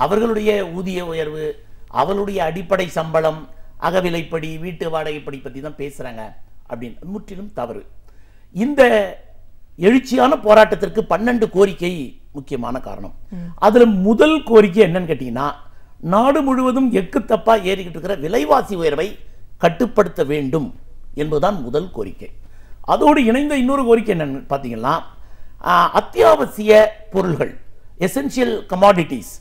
Speaker 5: அவர்களுடைய ஊதிய உயர்வு, அவர்களுடைய அடிப்படை சம்பளம், அகவிலைப்படி, வீட்டு வாடகைப்படி பற்றி தான் பேசுகிறாங்க அப்படின்னு. முற்றிலும் தவறு. இந்த எழுச்சியான போராட்டத்திற்கு 12 கோரிக்கை முக்கியமான காரணம். அதில் முதல் கோரிக்கை என்னன்னு கேட்டிங்கன்னா, நாடு முழுவதும் எக்கு தப்பா ஏறிக்கிட்டு இருக்கிற விலைவாசி உயர்வை கட்டுப்படுத்த வேண்டும் என்பதுதான் முதல் கோரிக்கை. அதோடு இணைந்த இன்னொரு கோரிக்கை என்னன்னு பார்த்தீங்கன்னா, அத்தியாவசிய பொருள்கள், எசென்ஷியல் கமாடிட்டிஸ்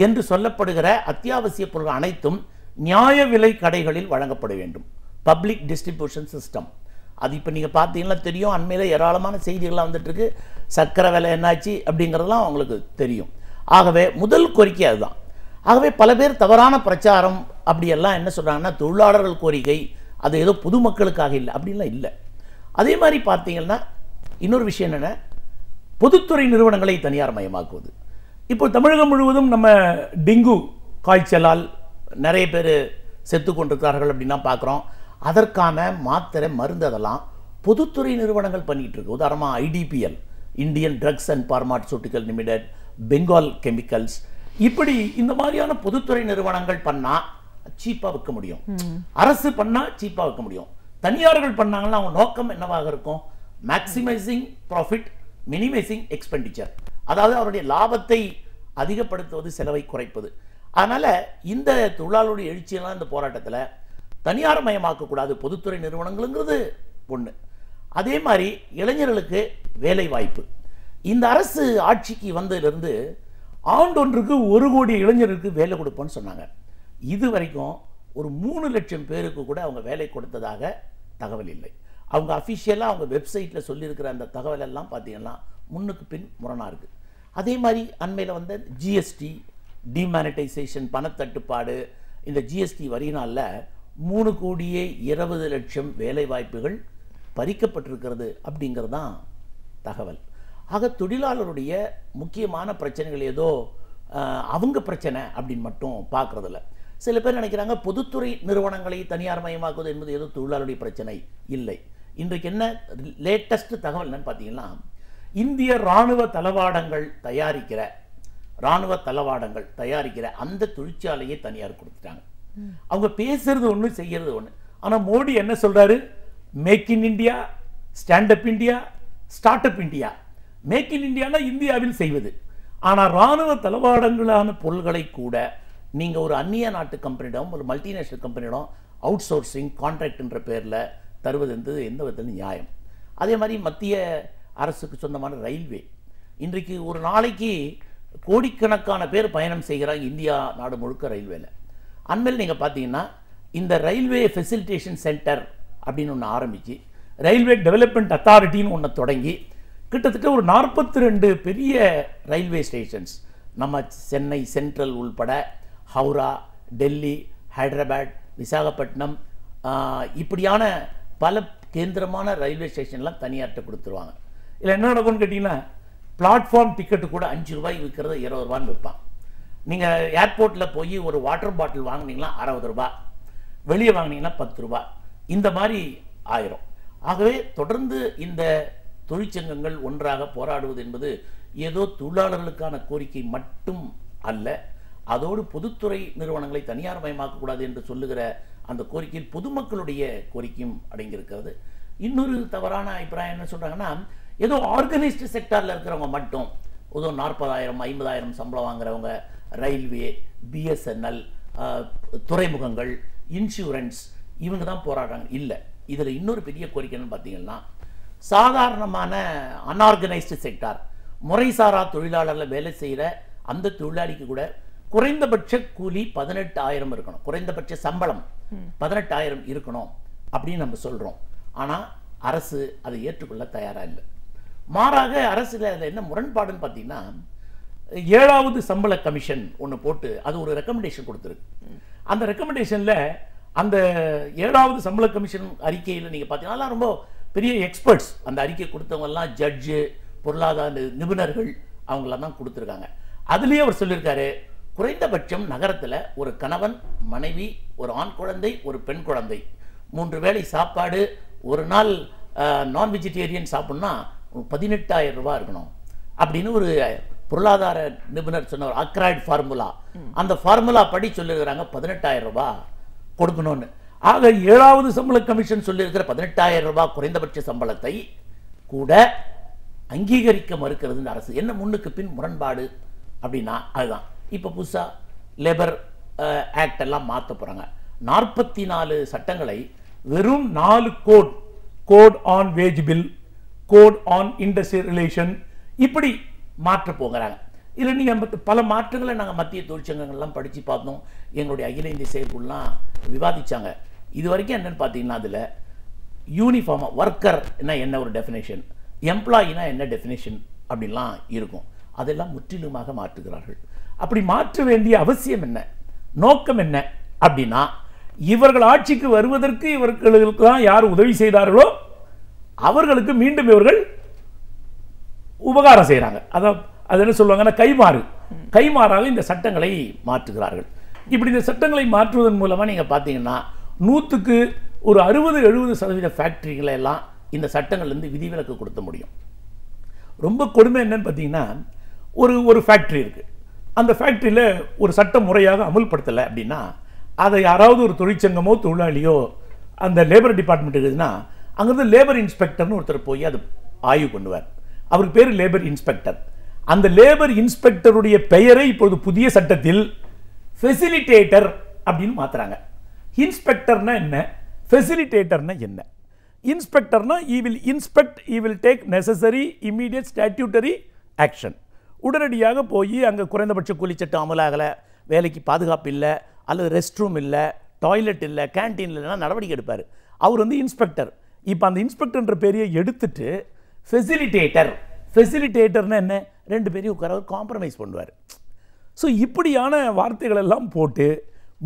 Speaker 5: என்று சொல்லப்படுகிற அத்தியாவசிய பொருட்கள் அனைத்தும் நியாய விலை கடைகளில் வழங்கப்பட வேண்டும். Public distribution system. அது இப்போ நீங்கள் பார்த்தீங்கன்னா தெரியும், அண்மையில் ஏராளமான செய்திகள்லாம் வந்துட்டு இருக்கு. சர்க்கரை விலை என்னாச்சு அப்படிங்கிறதுலாம் அவங்களுக்கு தெரியும். ஆகவே முதல் கோரிக்கை அதுதான். ஆகவே பல பேர் தவறான பிரச்சாரம் அப்படியெல்லாம் என்ன சொல்கிறாங்கன்னா, தொழிலாளர்கள் கோரிக்கை அது ஏதோ பொதுமக்களுக்காக இல்லை அப்படின்லாம் இல்லை. அதே மாதிரி பார்த்தீங்கன்னா இன்னொரு விஷயம் என்னென்ன, பொதுத்துறை நிறுவனங்களை தனியார் மயமாக்குவது. இப்போ தமிழகம் முழுவதும் நம்ம டெங்கு காய்ச்சலால் நிறைய பேர் செத்து கொண்டிருக்கிறார்கள் அப்படின்னா பார்க்குறோம். அதற்கான மாத்திரை மருந்து அதெல்லாம் பொதுத்துறை நிறுவனங்கள் பண்ணிட்டு இருக்கு. உதாரணமாக IDPL, Indian drugs and pharmaceutical limited, Bengal chemicals, இப்படி இந்த மாதிரியான பொதுத்துறை நிறுவனங்கள் பண்ணால் சீப்பாக விற்க முடியும். அரசு பண்ணால் சீப்பாக விற்க முடியும். தனியார்கள் பண்ணாங்கன்னா அவங்க நோக்கம் என்னவாக இருக்கும்? மேக்சிமைசிங் ப்ராஃபிட், மினிமைசிங் எக்ஸ்பெண்டிச்சர். அதாவது அவருடைய லாபத்தை அதிகப்படுத்துவது, செலவை குறைப்பது. அதனால் இந்த தொழிலாளருடைய எழுச்சியெல்லாம் இந்த போராட்டத்தில் தனியார் மயமாக்கக்கூடாது பொதுத்துறை நிறுவனங்கள்ங்கிறது ஒன்று. அதே மாதிரி இளைஞர்களுக்கு வேலை வாய்ப்பு. இந்த அரசு ஆட்சிக்கு வந்ததிலிருந்து ஆண்டொன்றுக்கு 1 கோடி இளைஞருக்கு வேலை கொடுப்போன்னு சொன்னாங்க. இது வரைக்கும் ஒரு 3 லட்சம் பேருக்கு கூட அவங்க வேலை கொடுத்ததாக தகவல் இல்லை. அவங்க அஃபிஷியலாக அவங்க வெப்சைட்டில் சொல்லியிருக்கிற அந்த தகவல் எல்லாம் பார்த்தீங்கன்னா முன்னுக்கு பின் முரணாக இருக்குது. அதே மாதிரி அண்மையில் வந்த ஜிஎஸ்டி, டிமானிட்டைசேஷன், பணத்தட்டுப்பாடு, இந்த ஜிஎஸ்டி வரியினால 3,20,00,000 வேலை வாய்ப்புகள் பறிக்கப்பட்டிருக்கிறது அப்படிங்கிறது தான் தகவல். ஆக தொழிலாளருடைய முக்கியமான பிரச்சனைகள் ஏதோ அவங்க பிரச்சனை அப்படின்னு மட்டும் பார்க்குறதில்ல. சில பேர் நினைக்கிறாங்க பொதுத்துறை நிறுவனங்களை தனியார் மயமாக்குவது என்பது ஏதோ தொழிலாளருடைய பிரச்சனை. இல்லை. இன்றைக்கு என்ன லேட்டஸ்ட் தகவல் என்னன்னு பார்த்தீங்கன்னா, இந்திய இராணுவ தளவாடங்கள் தயாரிக்கிற அந்த தொழிற்சாலையை தனியார் கொடுத்துட்டாங்க. அவங்க பேசுறது ஒன்று, செய்யறது ஒன்று. ஆனால் மோடி என்ன சொல்றாரு? Make in India, stand up India, start up India. Make in இந்தியானா இந்தியாவில் செய்வது. ஆனால் இராணுவ தளவாடங்களான பொருள்களை கூட நீங்கள் ஒரு அந்நிய நாட்டு கம்பெனியிடம், ஒரு மல்டிநேஷனல் கம்பெனியிடம் அவுட் சோர்சிங் கான்ட்ராக்ட் என்ற பேரில் தருவது என்பது எந்த விதத்திலும் நியாயம். அதே மாதிரி மத்திய அரசுக்கு சொந்தமான ரயில்வே இன்றைக்கு ஒரு நாளைக்கு கோடிக்கணக்கான பேர் பயணம் செய்கிறாங்க இந்தியா நாடு முழுக்க ரயில்வேல. அண்மையில் நீங்கள் பார்த்தீங்கன்னா இந்த ரயில்வே ஃபெசிலிட்டேஷன் சென்டர் அப்படின்னு ஒன்று ஆரம்பித்து ரயில்வே டெவலப்மெண்ட் அத்தாரிட்டின்னு ஒன்று தொடங்கி கிட்டத்தட்ட ஒரு 42 பெரிய ரயில்வே ஸ்டேஷன்ஸ் நம்ம சென்னை சென்ட்ரல் உள்பட ஹவுரா, டெல்லி, ஹைதராபாத், விசாகப்பட்டினம், இப்படியான பல கேந்திரமான ரயில்வே ஸ்டேஷன்லாம் தனியார்ட்ட கொடுத்துருவாங்க. இல்லை என்ன நடக்கும்னு கேட்டிங்கன்னா, பிளாட்ஃபார்ம் டிக்கெட்டு கூட 5 ரூபாய் விற்கிறத 20 ரூபான்னு விற்பான். நீங்கள் ஏர்போர்ட்டில் போய் ஒரு வாட்டர் பாட்டில் வாங்கினீங்கன்னா 60 ரூபா, வெளியே வாங்கினீங்கன்னா 10 ரூபா, இந்த மாதிரி ஆயிரும். ஆகவே தொடர்ந்து இந்த தொழிற்சங்கங்கள் ஒன்றாக போராடுவது என்பது ஏதோ தொழிலாளர்களுக்கான கோரிக்கை மட்டும் அல்ல, அதோடு பொதுத்துறை நிறுவனங்களை தனியார் மயமாக்கக்கூடாது என்று சொல்லுகிற அந்த கோரிக்கையில் பொதுமக்களுடைய கோரிக்கையும் அடங்கியிருக்கிறது. இன்னொரு தவறான அபிப்பிராயம் என்ன சொல்கிறாங்கன்னா, ஏதோ ஆர்கனைஸ்டு செக்டாரில் இருக்கிறவங்க மட்டும், ஏதோ 40,000 50,000 சம்பளம் வாங்குறவங்க, ரயில்வே, பிஎஸ்என்எல், துறைமுகங்கள், இன்சூரன்ஸ், இவங்க தான் போராடுறாங்க. இல்லை, இதில் இன்னொரு பெரிய கோரிக்கைன்னு பார்த்தீங்கன்னா, சாதாரணமான அன்ஆர்கனைஸ்டு செக்டார், முறைசாரா தொழிலாளரில் வேலை செய்கிற அந்த தொழிலாளிக்கு கூட குறைந்தபட்ச கூலி 18,000 இருக்கணும், குறைந்தபட்ச சம்பளம் 18,000 இருக்கணும் அப்படின்னு நம்ம சொல்கிறோம். ஆனால் அரசு அதை ஏற்றுக்கொள்ள தயாராக இல்லை. மாறாக அரசில் அதில் என்ன முரண்பாடுன்னு பார்த்தீங்கன்னா, 7வது சம்பள கமிஷன் ஒன்று போட்டு அது ஒரு ரெக்கமெண்டேஷன் கொடுத்துருக்கு. அந்த ரெக்கமெண்டேஷனில் அந்த 7வது சம்பள கமிஷன் அறிக்கையில் நீங்கள் பார்த்தீங்கன்னா ரொம்ப பெரிய எக்ஸ்பர்ட்ஸ், அந்த அறிக்கை கொடுத்தவங்கெல்லாம் ஜட்ஜு, பொருளாதார நிபுணர்கள், அவங்களாம் தான் கொடுத்துருக்காங்க. அதுலேயே அவர் சொல்லியிருக்காரு, குறைந்தபட்சம் நகரத்தில் ஒரு கணவன், மனைவி, ஒரு ஆண் குழந்தை, ஒரு பெண் குழந்தை, 3 வேளை சாப்பாடு, ஒரு நாள் நான் வெஜிடேரியன் சாப்பிட்னா 18,000 ரூபா இருக்கணும் அப்படின்னு ஒரு பொருளாதார நிபுணர் சொன்ன ஒரு அக்ராய்ட் ஃபார்முலா, அந்த ஃபார்முலா படி சொல்லியிருக்கிறாங்க 18,000 ரூபா கொடுக்கணும்னு. ஆக 7வது சம்பள கமிஷன் சொல்லியிருக்கிற 18,000 ரூபாய் குறைந்தபட்ச சம்பளத்தை கூட அங்கீகரிக்க மறுக்கிறது இந்த அரசு. என்ன முன்னுக்கு பின் முரண்பாடு அப்படின்னா அதுதான். இப்போ புதுசாக லேபர் ஆக்ட் எல்லாம் மாற்ற போகிறாங்க. 44 சட்டங்களை வெறும் 4 code on wage bill, code on industrial relation, இப்படி மாற்ற போகிறாங்க. இதில் நீங்கள் பல மாற்றங்களை நாங்கள் மத்திய தொழிற்சங்கங்கள்லாம் படித்து பார்த்தோம், எங்களுடைய அகில இந்திய செயற்குழுலாம் விவாதித்தாங்க. இது வரைக்கும் என்னென்னு பார்த்தீங்கன்னா, அதில் யூனிஃபார்மாக ஒர்க்கர்னா என்ன ஒரு டெஃபினேஷன், எம்ப்ளாயினா என்ன டெஃபினேஷன் அப்படின்லாம் இருக்கும். அதெல்லாம் முற்றிலுமாக மாற்றுகிறார்கள். அப்படி மாற்ற வேண்டிய அவசியம் என்ன, நோக்கம் என்ன அப்படின்னா, இவர்கள் ஆட்சிக்கு வருவதற்கு இவர்களுக்கு தான் யார் உதவி செய்தார்களோ அவர்களுக்கு மீண்டும் இவர்கள் உபகாரம் செய்கிறாங்க. அதான் அது என்ன சொல்லுவாங்கன்னா கைமாறாக இந்த சட்டங்களை மாற்றுகிறார்கள். இப்படி இந்த சட்டங்களை மாற்றுவதன் மூலமாக நீங்கள் பார்த்தீங்கன்னா 100க்கு ஒரு 60-70% ஃபேக்ட்ரிகளை எல்லாம் இந்த சட்டங்கள்லேருந்து விதிவிலக்கு கொடுத்த முடியும். ரொம்ப கொடுமை என்னன்னு பார்த்தீங்கன்னா, ஒரு ஃபேக்ட்ரி இருக்குது, அந்த ஃபேக்ட்ரியில் ஒரு சட்டம் முறையாக அமுல்படுத்தலை அப்படின்னா அதை யாராவது ஒரு தொழிற்சங்கமோ தொழிலாளியோ அந்த லேபர் டிபார்ட்மெண்ட் இருக்குதுன்னா அங்கிருந்து லேபர் இன்ஸ்பெக்டர்னு ஒருத்தர் போய் அது ஆய்வு பண்ணுவார். அவருக்கு பேர் லேபர் இன்ஸ்பெக்டர். அந்த லேபர் இன்ஸ்பெக்டருடைய பெயரை இப்பொழுது புதிய சட்டத்தில் ஃபெசிலிட்டேட்டர் அப்படின்னு மாத்துறாங்க. இன்ஸ்பெக்டர்னா என்ன, ஃபெசிலிட்டேட்டர்னா என்ன? இன்ஸ்பெக்டர்னா he will inspect, he will take necessary immediate statutory action. உடனடியாக போய் அங்கே குறைந்தபட்ச கூலி சட்டம் அமலாகலை, வேலைக்கு பாதுகாப்பு இல்லை, அல்லது ரெஸ்ட் ரூம் இல்லை, டாய்லெட் இல்லை, கேன்டீன் இல்லைன்னா நடவடிக்கை எடுப்பார். அவர் வந்து இன்ஸ்பெக்டர். இப்போ அந்த இன்ஸ்பெக்டர்ன்ற பேரையை எடுத்துட்டு ஃபெசிலிட்டேட்டர்னா என்ன, 2 பேரையும் உட்கார காம்ப்ரமைஸ் பண்ணுவார். ஸோ இப்படியான வார்த்தைகள் எல்லாம் போட்டு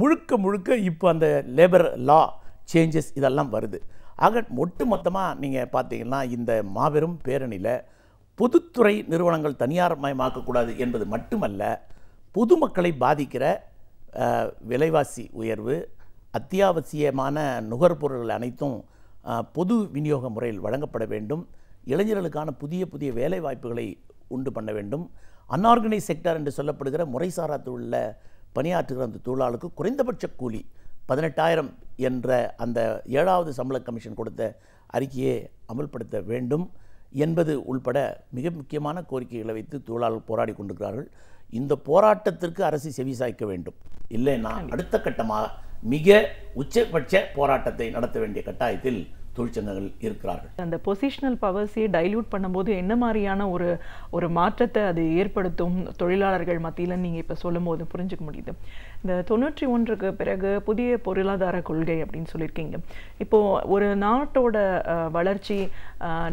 Speaker 5: முழுக்க இப்போ அந்த லேபர் லா சேஞ்சஸ் இதெல்லாம் வருது. ஆக ஒட்டு மொத்தமாக நீங்கள் பார்த்தீங்கன்னா இந்த மாபெரும் பேரணியில் பொதுத்துறை நிறுவனங்கள் தனியார் மயமாக்கக்கூடாது என்பது மட்டுமல்ல, பொதுமக்களை பாதிக்கிற விலைவாசி உயர்வு, அத்தியாவசியமான நுகர்பொருட்கள் அனைத்தும் பொது விநியோக முறையில் வழங்கப்பட வேண்டும், இளைஞர்களுக்கான புதிய வேலை வாய்ப்புகளை உண்டு பண்ண வேண்டும், அன்ஆர்கனைஸ் செக்டர் என்று சொல்லப்படுகிற முறைசாரா தொழிலில் பணியாற்றுகிற அந்த தொழிலாளருக்கு குறைந்தபட்ச கூலி 18,000 என்ற அந்த 7வது சம்பள கமிஷன் கொடுத்த அறிக்கையை அமல்படுத்த வேண்டும் என்பது உள்பட மிக முக்கியமான கோரிக்கைகளை வைத்து தொழிலாளர்கள் போராடி கொண்டிருக்கிறார்கள். இந்த போராட்டத்திற்கு அரசு செவிசாய்க்க வேண்டும். இல்லைன்னா அடுத்த கட்டமாக மிக உச்சபட்ச போராட்டத்தை நடத்த வேண்டிய கட்டாயத்தில் தொழிற்சங்கங்கள் இருக்கிறார்கள்.
Speaker 4: அந்த பொசிஷனல் பவர்ஸை டைல்யூட் பண்ணும்போது என்ன மாதிரியான ஒரு மாற்றத்தை அது ஏற்படுத்தும் தொழிலாளர்கள் மத்தியில் நீங்கள் இப்போ சொல்லும் போது புரிஞ்சுக்க முடியுது. இந்த 91க்கு பிறகு புதிய பொருளாதார கொள்கை அப்படின்னு சொல்லியிருக்கீங்க. இப்போது ஒரு நாட்டோட வளர்ச்சி,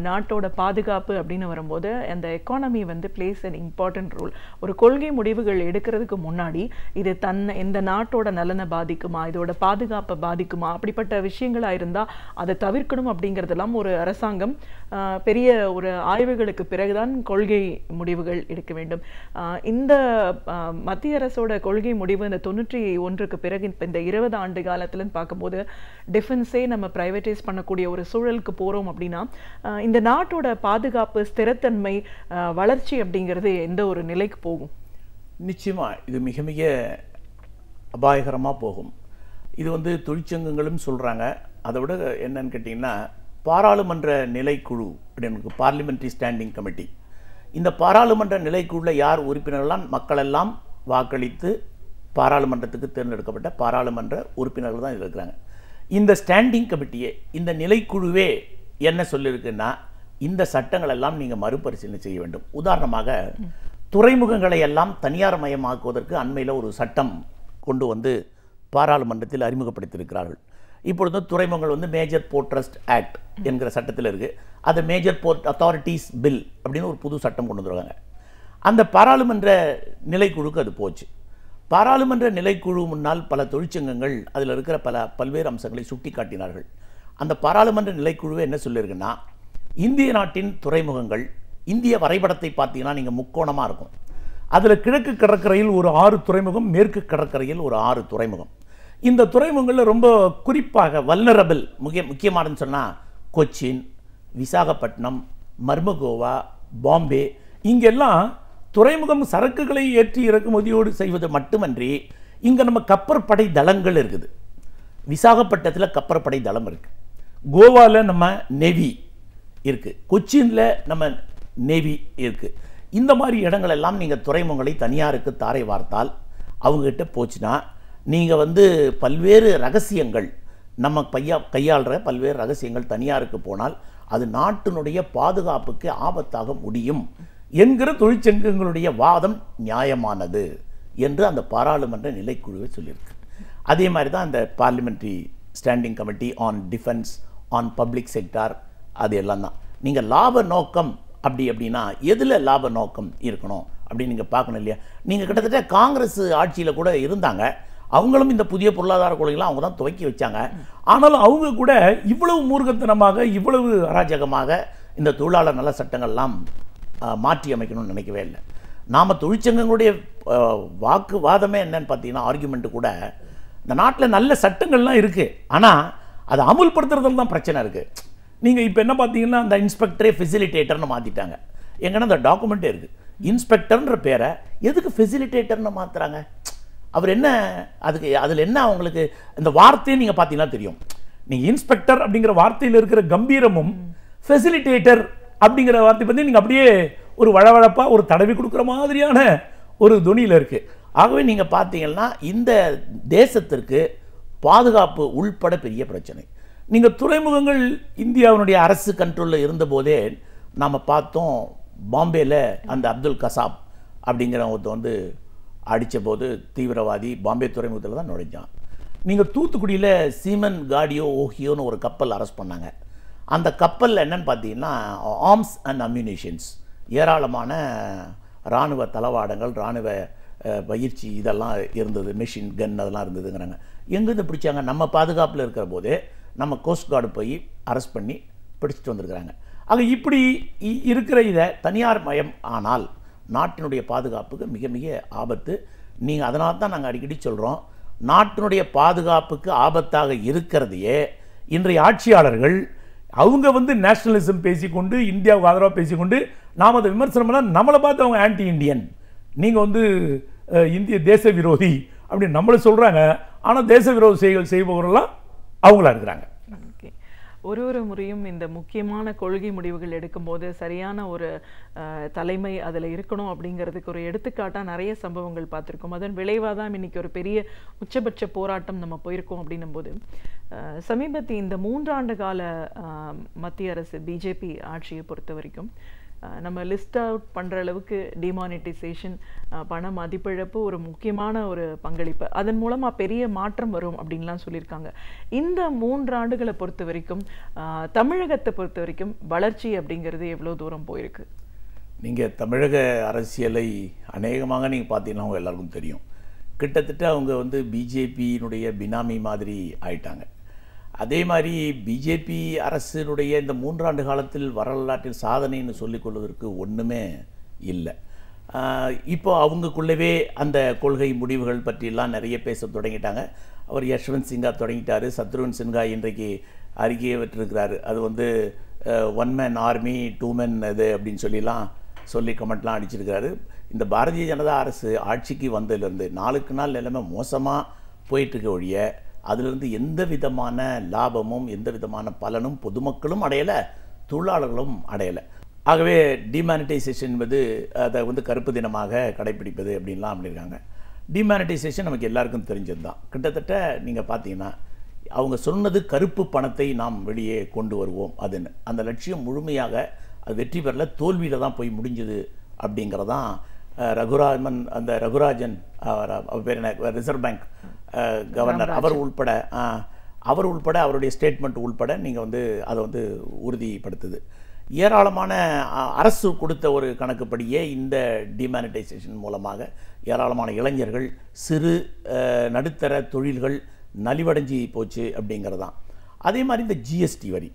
Speaker 4: நாட்டோட பாதுகாப்பு அப்படின்னு வரும்போது அந்த எக்கானமி வந்து பிளேஸ் அன் இம்பார்ட்டன்ட் ரோல். ஒரு கொள்கை முடிவுகள் எடுக்கிறதுக்கு முன்னாடி இது இந்த நாட்டோட நலனை பாதிக்குமா, இதோட பாதுகாப்பை பாதிக்குமா, அப்படிப்பட்ட விஷயங்களாக இருந்தால் அதை தவிர்க்கணும் அப்படிங்கிறதெல்லாம் ஒரு அரசாங்கம் பெரிய ஒரு ஆய்வுகளுக்கு பிறகுதான் கொள்கை முடிவுகள் எடுக்க வேண்டும். இந்த மத்திய அரசோட கொள்கை முடிவு இந்த 91க்கு பிறகு இப்போ இந்த 20 ஆண்டு காலத்துலன்னு பார்க்கும்போது டிஃபென்ஸே நம்ம பிரைவேட்டைஸ் பண்ணக்கூடிய ஒரு சூழலுக்கு போகிறோம் அப்படின்னா இந்த நாட்டோட பாதுகாப்பு, ஸ்திரத்தன்மை, வளர்ச்சி அப்படிங்கிறது எந்த ஒரு நிலைக்கு போகும்?
Speaker 5: நிச்சயமாக இது மிக மிக அபாயகரமாக போகும். இது வந்து தொழிற்சங்கங்களும் சொல்கிறாங்க. அதை விட என்னன்னு கேட்டிங்கன்னா, பாராளுமன்ற நிலைக்குழு அப்படின்னு பார்லிமெண்ட்ரி ஸ்டாண்டிங் கமிட்டி, இந்த பாராளுமன்ற நிலைக்குழுவில் யார் உறுப்பினர்கள்லாம் மக்களெல்லாம் வாக்களித்து பாராளுமன்றத்துக்கு தேர்ந்தெடுக்கப்பட்ட பாராளுமன்ற உறுப்பினர்கள் தான் இருக்கிறாங்க. இந்த ஸ்டாண்டிங் கமிட்டியே, இந்த நிலைக்குழுவே என்ன சொல்லியிருக்குன்னா, இந்த சட்டங்கள் எல்லாம் நீங்கள் மறுபரிசீலனை செய்ய வேண்டும். உதாரணமாக துறைமுகங்களை எல்லாம் தனியார் மயமாக்குவதற்கு அண்மையில் ஒரு சட்டம் கொண்டு வந்து பாராளுமன்றத்தில் அறிமுகப்படுத்தியிருக்கிறார்கள். இப்பொழுது துறைமுகங்கள் வந்து மேஜர் போர்ட் ட்ரஸ்ட் ஆக்ட் என்கிற சட்டத்தில் இருக்குது. அது மேஜர் போர்ட் அத்தாரிட்டிஸ் பில் அப்படின்னு ஒரு புது சட்டம் கொண்டு வந்துருவாங்க. அந்த பாராளுமன்ற நிலைக்குழுக்கு அது போச்சு. பாராளுமன்ற நிலைக்குழு முன்னால் பல தொழிற்சங்கங்கள் அதில் இருக்கிற பல்வேறு அம்சங்களை சுட்டி காட்டினார்கள். அந்த பாராளுமன்ற நிலைக்குழுவே என்ன சொல்லியிருக்குன்னா, இந்திய நாட்டின் துறைமுகங்கள் இந்திய வரைபடத்தை பார்த்தீங்கன்னா நீங்கள் முக்கோணமாக இருக்கும். அதில் கிழக்கு கடற்கரையில் ஒரு 6 துறைமுகம், மேற்கு கடற்கரையில் ஒரு 6 துறைமுகம். இந்த துறைமுகங்களில் ரொம்ப குறிப்பாக வல்னரபிள் முக்கியமானன்னு சொன்னால் கொச்சின், விசாகப்பட்டினம், மர்மகோவா, பாம்பே, இங்கெல்லாம் துறைமுகம் சரக்குகளை ஏற்றி இறக்குமதியோடு செய்வது மட்டுமன்றி இங்கே நம்ம கப்பற்படை தளங்கள் இருக்குது. விசாகப்பட்டினத்தில் கப்பற்படை தளம் இருக்குது, கோவாவில் நம்ம நேவி இருக்குது, கொச்சினில் நம்ம நேவி இருக்குது. இந்த மாதிரி இடங்கள் எல்லாம் நீங்கள் துறைமுகங்களை தனியாருக்கு தாரை வார்த்தால் அவங்ககிட்ட போச்சுன்னா நீங்கள் வந்து பல்வேறு ரகசியங்கள் நம்ம கையாளுற பல்வேறு ரகசியங்கள் தனியாருக்கு போனால் அது நாட்டினுடைய பாதுகாப்புக்கு ஆபத்தாக முடியும் என்கிற தொழிற்சங்கங்களுடைய வாதம் நியாயமானது என்று அந்த பாராளுமன்ற நிலைக்குழுவை சொல்லியிருக்கு. அதே மாதிரி தான் அந்த parliamentary standing committee on defence, on public sector, அது எல்லாம் தான். நீங்கள் லாப நோக்கம் அப்படின்னா எதில் லாப நோக்கம் இருக்கணும் அப்படின்னு நீங்கள் பார்க்கணும் இல்லையா? நீங்கள் கிட்டத்தட்ட காங்கிரஸ் ஆட்சியில் கூட இருந்தாங்க. அவங்களும் இந்த புதிய பொருளாதார கொள்கைலாம் அவங்க தான் துவக்கி வச்சாங்க. ஆனாலும் அவங்க கூட இவ்வளவு மூர்க்கத்தனமாக, இவ்வளவு அராஜகமாக இந்த தொழிலாளர் நல சட்டங்கள்லாம் மாற்றி அமைக்கணும்னு நினைக்கவே இல்லை. நாம் தொழிற்சங்கங்களுடைய வாக்குவாதமே என்னன்னு பார்த்தீங்கன்னா, ஆர்குமெண்ட்டு கூட இந்த நாட்டில் நல்ல சட்டங்கள்லாம் இருக்குது, ஆனால் அதை அமுல்படுத்துறதுல தான் பிரச்சனை இருக்குது. நீங்கள் இப்போ என்ன பார்த்தீங்கன்னா, அந்த இன்ஸ்பெக்டரே ஃபெசிலிட்டேட்டர்னு மாற்றிட்டாங்க. எங்கன்னா அந்த டாக்குமெண்ட்டே இருக்குது. இன்ஸ்பெக்டர்ன்ற பேரை எதுக்கு ஃபெசிலிட்டேட்டர்னு மாற்றுறாங்க? அவர் என்ன அதுக்கு அதில் என்ன அவங்களுக்கு இந்த வார்த்தையை நீங்கள் பார்த்தீங்கன்னா தெரியும். நீங்கள் இன்ஸ்பெக்டர் அப்படிங்கிற வார்த்தையில் இருக்கிற கம்பீரமும் ஃபெசிலிட்டேட்டர் அப்படிங்கிற வார்த்தை பற்றி நீங்கள் அப்படியே ஒரு வழவழப்பாக ஒரு தடவி கொடுக்குற மாதிரியான ஒரு துணியில் இருக்குது. ஆகவே நீங்கள் பார்த்தீங்கன்னா இந்த தேசத்திற்கு பாதுகாப்பு உள்பட பெரிய பிரச்சனை. நீங்கள் துறைமுகங்கள் இந்தியாவினுடைய அரசு கண்ட்ரோலில் இருந்தபோதே நாம் பார்த்தோம், பாம்பேயில் அந்த அப்துல் கசாப் அப்படிங்கிறவங்க வந்து அடித்த போது தீவிரவாதி பாம்பே துறைமுகத்தில் தான் நுழைஞ்சான். நீங்கள் தூத்துக்குடியில் சீமன் காடியோ ஓஹியோன்னு ஒரு கப்பல் அரெஸ்ட் பண்ணாங்க. அந்த கப்பலில் என்னன்னு பார்த்தீங்கன்னா ஆர்ம்ஸ் அண்ட் அம்யூனிஷன்ஸ், ஏராளமான இராணுவ தளவாடங்கள், இராணுவ பயிற்சி இதெல்லாம் இருந்தது, மெஷின் கன் அதெல்லாம் இருந்ததுங்கிறாங்க. எங்கேருந்து பிடிச்சாங்க? நம்ம பாதுகாப்பில் இருக்கிற போதே நம்ம கோஸ்ட் கார்டு போய் அரெஸ்ட் பண்ணி பிடிச்சிட்டு வந்திருக்கிறாங்க. ஆக இப்படி இருக்கிற இதை தனியார் மயம் ஆனால் நாட்டினுடைய பாதுகாப்புக்கு மிக மிக ஆபத்து. நீங்கள் அதனால தான் நாங்கள் அடிக்கடி சொல்கிறோம், நாட்டினுடைய பாதுகாப்புக்கு ஆபத்தாக இருக்கிறதையே இன்றைய ஆட்சியாளர்கள் அவங்க வந்து நேஷனலிசம் பேசிக்கொண்டு, இந்தியாவுக்கு ஆதரவாக பேசிக்கொண்டு நாம் அதை விமர்சனம் பண்ணால் நம்மளை பார்த்து அவங்க ஆன்டி இண்டியன், நீங்கள் வந்து இந்திய தேச விரோதி அப்படின்னு நம்மளை சொல்கிறாங்க. ஆனால் தேச விரோத செயல்கள் செய்பவர்கள்லாம் அவங்களா இருக்கிறாங்க.
Speaker 4: ஒரு முறையும் இந்த முக்கியமான கொள்கை முடிவுகள் எடுக்கும்போது சரியான ஒரு தலைமை அதில் இருக்கணும் அப்படிங்கிறதுக்கு ஒரு எடுத்துக்காட்டாக நிறைய சம்பவங்கள் பார்த்துருக்கோம். அதன் விளைவாக தான் இன்னைக்கு ஒரு பெரிய உச்சபட்ச போராட்டம் நம்ம போயிருக்கோம். அப்படின்னும் போது சமீபத்திய இந்த 3 ஆண்டு கால மத்திய அரசு பிஜேபி ஆட்சியை பொறுத்த வரைக்கும் நம்ம லிஸ்ட் அவுட் பண்ணுற அளவுக்கு டிமானிட்டைசேஷன், பண மதிப்பிழப்பு ஒரு முக்கியமான ஒரு பங்களிப்பு, அதன் மூலமாக பெரிய மாற்றம் வரும் அப்படின்லாம் சொல்லியிருக்காங்க. இந்த 3 ஆண்டுகளை பொறுத்த வரைக்கும் தமிழகத்தை பொறுத்த வரைக்கும் வளர்ச்சி அப்படிங்கிறது எவ்வளோ தூரம் போயிருக்கு?
Speaker 5: நீங்கள் தமிழக அரசியலை அநேகமாக நீங்கள் பார்த்தீங்கன்னா அவங்க எல்லாருக்கும் தெரியும். கிட்டத்தட்ட அவங்க வந்து பிஜேபியினுடைய பினாமி மாதிரி ஆயிட்டாங்க. அதே மாதிரி பிஜேபி அரசினுடைய இந்த 3 ஆண்டு காலத்தில் வரலாற்றில் சாதனைன்னு சொல்லிக்கொள்வதற்கு ஒன்றுமே இல்லை. இப்போ அவங்களுக்குள்ளவே அந்த கொள்கை முடிவுகள் பற்றியெல்லாம் நிறைய பேச தொடங்கிட்டாங்க. அவர் யஷ்வந்த் சிங்கா தொடங்கிட்டார், சத்ருகன் சின்ஹா இன்றைக்கு அறிக்கையை விட்டுருக்கிறாரு. அது வந்து 1 மேன் ஆர்மி 2 மேன் இது அப்படின்னு சொல்லி கமெண்ட்லாம் அடிச்சிருக்கிறாரு. இந்த பாரதிய ஜனதா அரசு ஆட்சிக்கு வந்ததுலேருந்து நாளுக்கு நாள் நிலைமை மோசமாக போயிட்டுருக்க ஒழிய அதிலிருந்து எந்த விதமான லாபமும் எந்த விதமான பலனும் பொதுமக்களும் அடையலை, தொழிலாளர்களும் அடையலை. ஆகவே டிமானிட்டைசேஷன் என்பது அதை வந்து கருப்பு தினமாக கடைப்பிடிப்பது அப்படின்லாம் பண்ணியிருக்காங்க. டிமானிட்டைசேஷன் நமக்கு எல்லாருக்கும் தெரிஞ்சது தான். கிட்டத்தட்ட நீங்கள் பார்த்தீங்கன்னா அவங்க சொன்னது கருப்பு பணத்தை நாம் வெளியே கொண்டு வருவோம் அதுன்னு. அந்த லட்சியம் முழுமையாக அது வெற்றி பெறல, தோல்வியில் தான் போய் முடிஞ்சது அப்படிங்கிறதான் ரகுராஜன் அவர் பேர் என்ன, ரிசர்வ் பேங்க் கவர்னர், அவர் உள்பட அவருடைய ஸ்டேட்மெண்ட் உள்பட நீங்கள் வந்து அதை வந்து உறுதிப்படுத்துது. ஏராளமான அரசு கொடுத்த ஒரு கணக்குப்படியே இந்த டிமானிட்டைசேஷன் மூலமாக ஏராளமான இளைஞர்கள், சிறு நடுத்தர தொழில்கள் நலிவடைஞ்சி போச்சு அப்படிங்கிறது தான். அதே மாதிரி இந்த ஜிஎஸ்டி வரி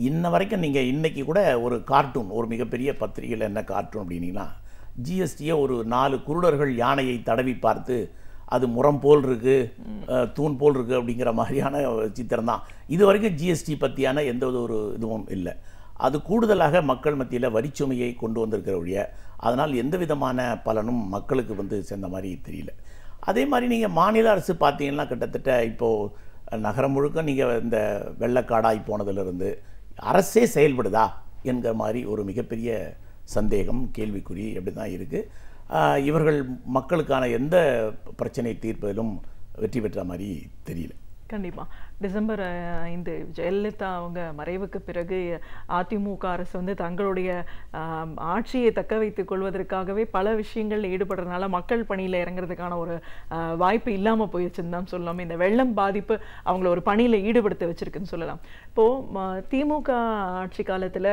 Speaker 5: இன்ன வரைக்கும் நீங்கள் இன்றைக்கி கூட ஒரு கார்ட்டூன், ஒரு மிகப்பெரிய பத்திரிகையில் என்ன கார்ட்டூன் அப்படின்னீங்கன்னா, ஜிஎஸ்டியை ஒரு 4 குருடர்கள் யானையை தடவி பார்த்து அது முறம் போல் இருக்குது, தூண் போல் இருக்குது அப்படிங்கிற மாதிரியான சித்திரம் தான். இது வரைக்கும் ஜிஎஸ்டி பற்றியான எந்த ஒரு இதுவும் இல்லை. அது கூடுதலாக மக்கள் மத்தியில் வரிச்சுமையை கொண்டு வந்திருக்கிற ஒழிய அதனால் எந்த விதமான பலனும் மக்களுக்கு வந்து சேர்ந்த மாதிரி தெரியல. அதே மாதிரி நீங்கள் மாநில அரசு பார்த்தீங்கன்னா கிட்டத்தட்ட இப்போது நகரம் முழுக்க நீங்கள் இந்த வெள்ளக்காடாய் போனதிலிருந்து அரசே செயல்படுதா என்கிற மாதிரி ஒரு மிகப்பெரிய சந்தேகம், கேள்விக்குறி எப்படி தான் இருக்குது. இவர்கள் மக்களுக்கான எந்த பிரச்சனை தீர்ப்பதிலும் வெற்றி பெற்ற மாதிரி தெரியல.
Speaker 4: கண்டிப்பாக டிசம்பர் 5 ஜெயலலிதா அவங்க மறைவுக்கு பிறகு அதிமுக அரசு வந்து தங்களுடைய ஆட்சியை தக்க வைத்துக் கொள்வதற்காகவே பல விஷயங்கள் ஈடுபடுறதுனால மக்கள் பணியில் இறங்குறதுக்கான ஒரு வாய்ப்பு இல்லாமல் போயிடுச்சுன்னு தான் சொல்லலாம். இந்த வெள்ளம் பாதிப்பு அவங்கள ஒரு பணியில் ஈடுபடுத்த வச்சிருக்குன்னு சொல்லலாம். இப்போது திமுக ஆட்சி காலத்தில்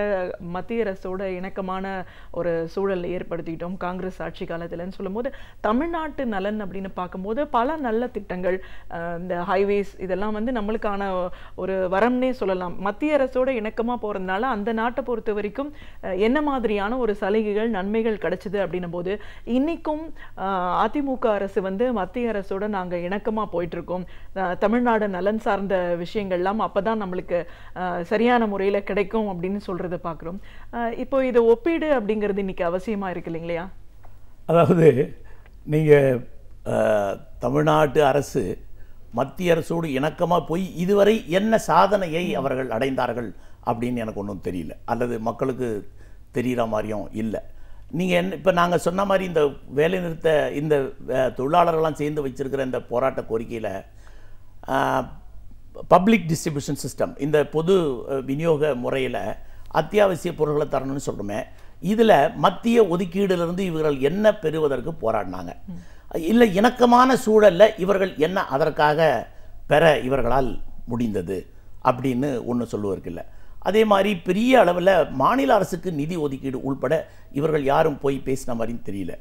Speaker 4: மத்திய அரசோட இணக்கமான ஒரு சூழல் ஏற்படுத்திட்டோம் காங்கிரஸ் ஆட்சி காலத்தில்னு சொல்லும்போது, தமிழ்நாட்டு நலன் அப்படின்னு பார்க்கும்போது பல நல்ல திட்டங்கள், இந்த ஹைவேஸ் இதெல்லாம் வந்து நம்மளுக்கு நம்மளுக்கான ஒரு வரம்னே சொல்லலாம். மத்திய அரசோட இணக்கமா போறதுனால அந்த நாட்டை பொறுத்த வரைக்கும் என்ன மாதிரியான ஒரு சலுகைகள் நன்மைகள் கிடைச்சது அப்படின்னும் போது, இன்னைக்கும் அதிமுக அரசு வந்து மத்திய அரசோட நாங்க இணக்கமா போயிட்டு இருக்கோம், தமிழ்நாடு நலன் சார்ந்த விஷயங்கள்லாம் அப்பதான் நம்மளுக்கு சரியான முறையில கிடைக்கும் அப்படின்னு சொல்றதை பார்க்குறோம். இப்போ இது ஒப்பீடு அப்படிங்கிறது இன்னைக்கு அவசியமா இருக்கு இல்லைங்களா?
Speaker 5: அதாவது நீங்கள் தமிழ்நாட்டு அரசு மத்திய அரசோடு இணக்கமாக போய் இதுவரை என்ன சாதனையை அவர்கள் அடைந்தார்கள் அப்படின்னு எனக்கு ஒன்றும் தெரியல, அல்லது மக்களுக்கு தெரிகிற மாதிரியும் இல்லை. நீங்கள் இப்போ நாங்கள் சொன்ன மாதிரி இந்த வேலைநிறுத்த இந்த தொழிலாளர்கள்லாம் சேர்ந்து வச்சிருக்கிற இந்த போராட்ட கோரிக்கையில் பப்ளிக் டிஸ்ட்ரிபியூஷன் சிஸ்டம், இந்த பொது விநியோக முறையில் அத்தியாவசிய பொருட்களை தரணும்னு சொல்கிறோமே, இதில் மத்திய ஒதுக்கீடுலேருந்து இவர்கள் என்ன பெறுவதற்கு போராடினாங்க, இல்லை இணக்கமான சூழலில் இவர்கள் என்ன அதற்காக பெற இவர்களால் முடிந்தது அப்படின்னு ஒன்று சொல்லுவதற்கில்லை. அதே மாதிரி பெரிய அளவில் மாநில அரசுக்கு நிதி ஒதுக்கீடு உள்பட இவர்கள் யாரும் போய் பேசின மாதிரின்னு தெரியல.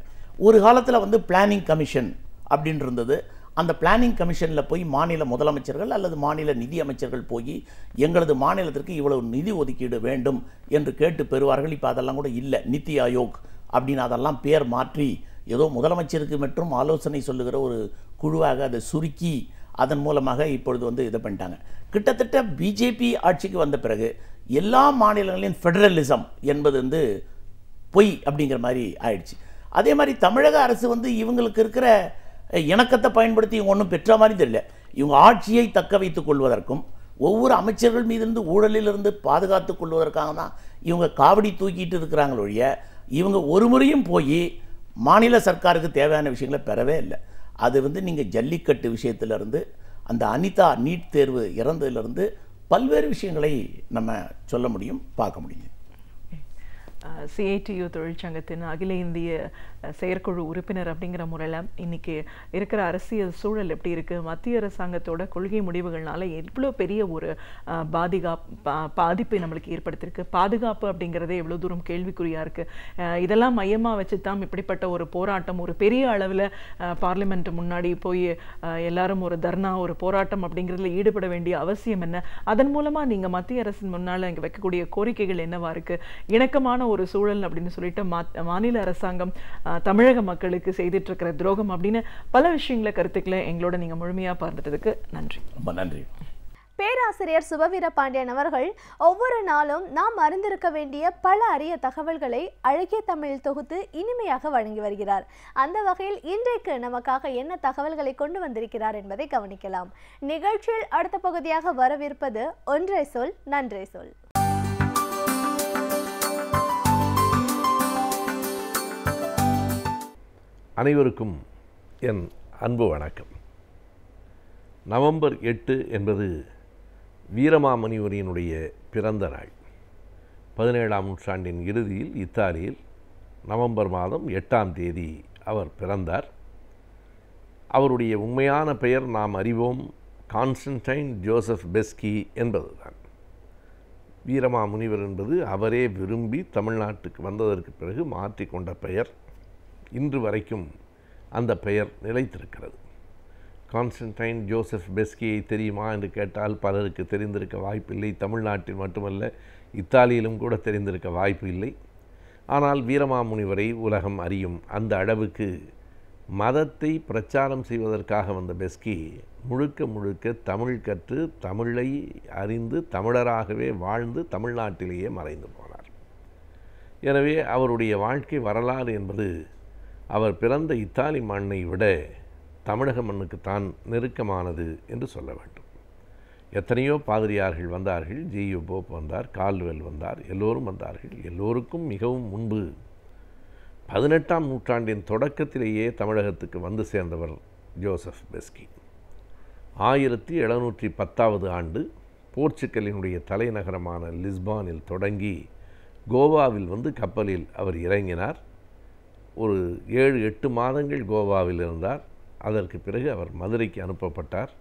Speaker 5: ஒரு காலத்தில் வந்து பிளானிங் கமிஷன் அப்படின்னு இருந்தது. அந்த பிளானிங் கமிஷனில் போய் மாநில முதலமைச்சர்கள் அல்லது மாநில நிதி அமைச்சர்கள் போய் எங்களது மாநிலத்திற்கு இவ்வளவு நிதி ஒதுக்கீடு வேண்டும் என்று கேட்டு பெறுவார்கள். இப்போ அதெல்லாம் கூட இல்லை. நித்தி ஆயோக் அப்படின்னு அதெல்லாம் பேர் மாற்றி ஏதோ முதலமைச்சருக்கு மற்றும் ஆலோசனை சொல்லுகிற ஒரு குழுவாக அதை சுருக்கி அதன் மூலமாக இப்பொழுது வந்து இதை பண்ணிட்டாங்க. கிட்டத்தட்ட பிஜேபி ஆட்சிக்கு வந்த பிறகு எல்லா மாநிலங்களின் ஃபெடரலிசம் என்பது வந்து பொய் அப்படிங்கிற மாதிரி ஆயிடுச்சு. அதே மாதிரி தமிழக அரசு வந்து இவங்களுக்கு இருக்கிற இணக்கத்தை பயன்படுத்தி இவங்க ஒன்றும் பெற்ற மாதிரி தெரியல. இவங்க ஆட்சியை தக்க வைத்துக் கொள்வதற்கும் ஒவ்வொரு அமைச்சர்கள் மீதிருந்து ஊழலிலிருந்து பாதுகாத்துக் கொள்வதற்காக தான் இவங்க காவடி தூக்கிட்டு இருக்கிறாங்களோ ஒழிய இவங்க ஒரு முறையும் போய் மாநில சர்க்காருக்கு தேவையான விஷயங்களை பெறவே இல்லை. அது வந்து நீங்கள் ஜல்லிக்கட்டு விஷயத்திலிருந்து அந்த அனிதா நீட் தேர்வு இறந்ததிலிருந்து பல்வேறு விஷயங்களை நம்ம சொல்ல முடியும், பார்க்க முடியும்.
Speaker 4: சிஐடியு தொழிற்சங்கத்தின் அகில இந்திய செயற்குழு உறுப்பினர் அப்படிங்கிற முறையில் இன்னைக்கு இருக்கிற அரசியல் சூழல் எப்படி இருக்குது, மத்திய அரசாங்கத்தோட கொள்கை முடிவுகள்னால எவ்வளோ பெரிய ஒரு பாதிப்பை நம்மளுக்கு ஏற்படுத்தியிருக்கு, பாதுகாப்பு அப்படிங்கிறதே எவ்வளோ தூரம் கேள்விக்குறியாக இருக்குது, இதெல்லாம் மையமாக வச்சு தான் இப்படிப்பட்ட ஒரு போராட்டம் ஒரு பெரிய அளவில் பார்லிமெண்ட் முன்னாடி போய் எல்லாரும் ஒரு தர்ணா ஒரு போராட்டம் அப்படிங்கிறதுல ஈடுபட வேண்டிய அவசியம் என்ன, அதன் மூலமாக நீங்கள் மத்திய அரசின் முன்னால் இங்கே வைக்கக்கூடிய கோரிக்கைகள் என்னவா இருக்குது, இணக்கமான ஒரு சூழல் அப்படின்னு சொல்லிட்டு மாநில அரசாங்கம் தமிழக மக்களுக்கு செய்துட்டு இருக்கிற துரோகம் அப்படின்னு பல விஷயங்களை கருத்துக்களை எங்களோட நீங்க முழுமையா பார்த்துட்டதுக்கு நன்றி.
Speaker 5: ரொம்ப நன்றி.
Speaker 1: பேராசிரியர் சுபவீர பாண்டியன் அவர்கள் ஒவ்வொரு நாளும் நாம் அறிந்திருக்க வேண்டிய பல அரிய தகவல்களை அழகிய தமிழில் தொகுத்து இனிமையாக வழங்கி வருகிறார். அந்த வகையில் இன்றைக்கு நமக்காக என்ன தகவல்களை கொண்டு வந்திருக்கிறார் என்பதை கவனிக்கலாம். நிகழ்ச்சியில் அடுத்த பகுதியாக வரவிருப்பது ஒன்றை சொல் நன்றே சொல்.
Speaker 6: அனைவருக்கும் என் அன்பு வணக்கம். நவம்பர் 8 என்பது வீரமாமுனிவரினுடைய பிறந்த நாள். 17ஆம் நூற்றாண்டின் இறுதியில் இத்தாலியில் நவம்பர் மாதம் 8ஆம் தேதி அவர் பிறந்தார். அவருடைய உண்மையான பெயர் நாம் அறிவோம், கான்ஸ்டன்டைன் ஜோசப் பெஸ்கி என்பதுதான். வீரமாமுனிவர் என்பது அவரே விரும்பி தமிழ்நாட்டுக்கு வந்ததற்கு பிறகு மாற்றிக்கொண்ட பெயர். இன்று வரைக்கும் அந்த பெயர் நிலைத்திருக்கிறது. கான்ஸ்டன்டைன் ஜோசப் பெஸ்கியை தெரியுமா என்று கேட்டால் பலருக்கு தெரிந்திருக்க வாய்ப்பில்லை. தமிழ்நாட்டில் மட்டுமல்ல, இத்தாலியிலும் கூட தெரிந்திருக்க வாய்ப்பு இல்லை. ஆனால் வீரமாமுனிவரை உலகம் அறியும். அந்த அளவுக்கு மதத்தை பிரச்சாரம் செய்வதற்காக வந்த பெஸ்கி முழுக்க முழுக்க தமிழ் கற்று தமிழை அறிந்து தமிழராகவே வாழ்ந்து தமிழ்நாட்டிலேயே மறைந்து போனார். எனவே அவருடைய வாழ்க்கை வரலாறு என்பது அவர் பிறந்த இத்தாலி மண்ணை விட தமிழக மண்ணுக்குத்தான் நெருக்கமானது என்று சொல்ல வேண்டும். எத்தனையோ பாதிரியார்கள் வந்தார்கள். ஜியு போப் வந்தார், கால்வெல் வந்தார், எல்லோரும் வந்தார்கள். எல்லோருக்கும் மிகவும் முன்பு 18ஆம் நூற்றாண்டின் தொடக்கத்திலேயே தமிழகத்துக்கு வந்து சேர்ந்தவர் ஜோசப் பெஸ்கி. 1710ஆவது ஆண்டு போர்ச்சுகலினுடைய தலைநகரமான லிஸ்பானில் தொடங்கி கோவாவில் வந்து கப்பலில் அவர் இறங்கினார். ஒரு 7-8 மாதங்கள் கோவாவில் இருந்தார். அதற்கு பிறகு அவர் மதுரைக்கு அனுப்பப்பட்டார்.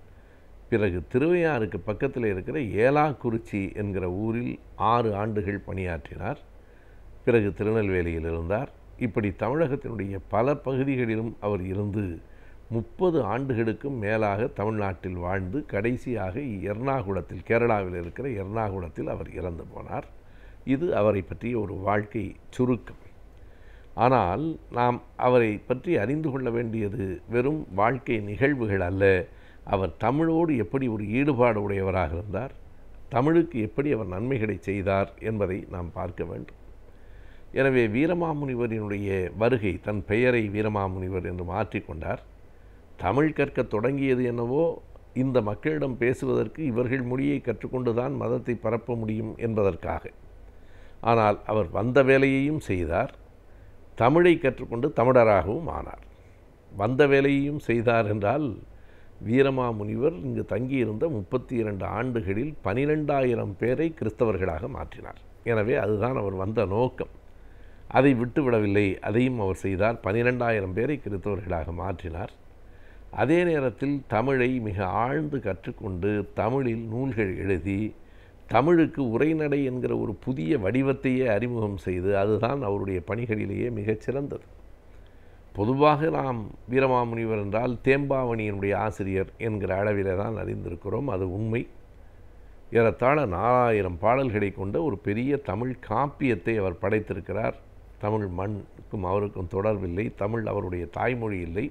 Speaker 6: பிறகு திருவையாறுக்கு பக்கத்தில் இருக்கிற ஏலாக்குறிச்சி என்கிற ஊரில் 6 ஆண்டுகள் பணியாற்றினார். பிறகு திருநெல்வேலியில் இருந்தார். இப்படி தமிழகத்தினுடைய பல பகுதிகளிலும் அவர் இருந்து 30 ஆண்டுகளுக்கும் மேலாக தமிழ்நாட்டில் வாழ்ந்து கடைசியாக எர்ணாகுளத்தில், கேரளாவில் இருக்கிற எர்ணாகுளத்தில் அவர் இறந்து போனார். இது அவரை பற்றிய ஒரு வாழ்க்கை சுருக்கம். ஆனால் நாம் அவரை பற்றி அறிந்து கொள்ள வேண்டியது வெறும் வாழ்க்கை நிகழ்வுகள் அல்ல. அவர் தமிழோடு எப்படி ஒரு ஈடுபாடு உடையவராக இருந்தார், தமிழுக்கு எப்படி அவர் நன்மைகளை செய்தார் என்பதை நாம் பார்க்க வேண்டும். எனவே வீரமாமுனிவரினுடைய வருகை, தன் பெயரை வீரமாமுனிவர் என்று மாற்றிக்கொண்டார். தமிழ் கற்க தொடங்கியது என்னவோ இந்த மக்களிடம் பேசுவதற்கு இவர்கள் மொழியை கற்றுக்கொண்டுதான் மதத்தை பரப்ப முடியும் என்பதற்காக. ஆனால் அவர் வந்த வேலையையும் செய்தார், தமிழை கற்றுக்கொண்டு தமிழராகவும் ஆனார். வந்த வேலையையும் செய்தார் என்றால் வீரமாமுனிவர் இங்கு தங்கியிருந்த 32 ஆண்டுகளில் 12,000 பேரை கிறிஸ்தவர்களாக மாற்றினார். எனவே அதுதான் அவர் வந்த நோக்கம். அதை விட்டுவிடவில்லை, அதையும் அவர் செய்தார். 12,000 பேரை கிறிஸ்தவர்களாக மாற்றினார். அதே நேரத்தில் தமிழை மிக ஆழ்ந்து கற்றுக்கொண்டு தமிழில் நூல்கள் எழுதி தமிழுக்கு உரைநடை என்கிற ஒரு புதிய வடிவத்தையே அறிமுகம் செய்து, அதுதான் அவருடைய பணிகளிலேயே மிகச்சிறந்தது. பொதுவாக நாம் வீரமாமுனிவர் என்றால் தேம்பாவணியினுடைய ஆசிரியர் என்கிற அளவிலே தான் அறிந்திருக்கிறோம். அது உண்மை. ஏறத்தாழ 4000 பாடல்களை கொண்ட ஒரு பெரிய தமிழ் காப்பியத்தை அவர் படைத்திருக்கிறார். தமிழ் மண்ணுக்கும் அவருக்கும் தொடர்பில்லை, தமிழ் அவருடைய தாய்மொழி இல்லை.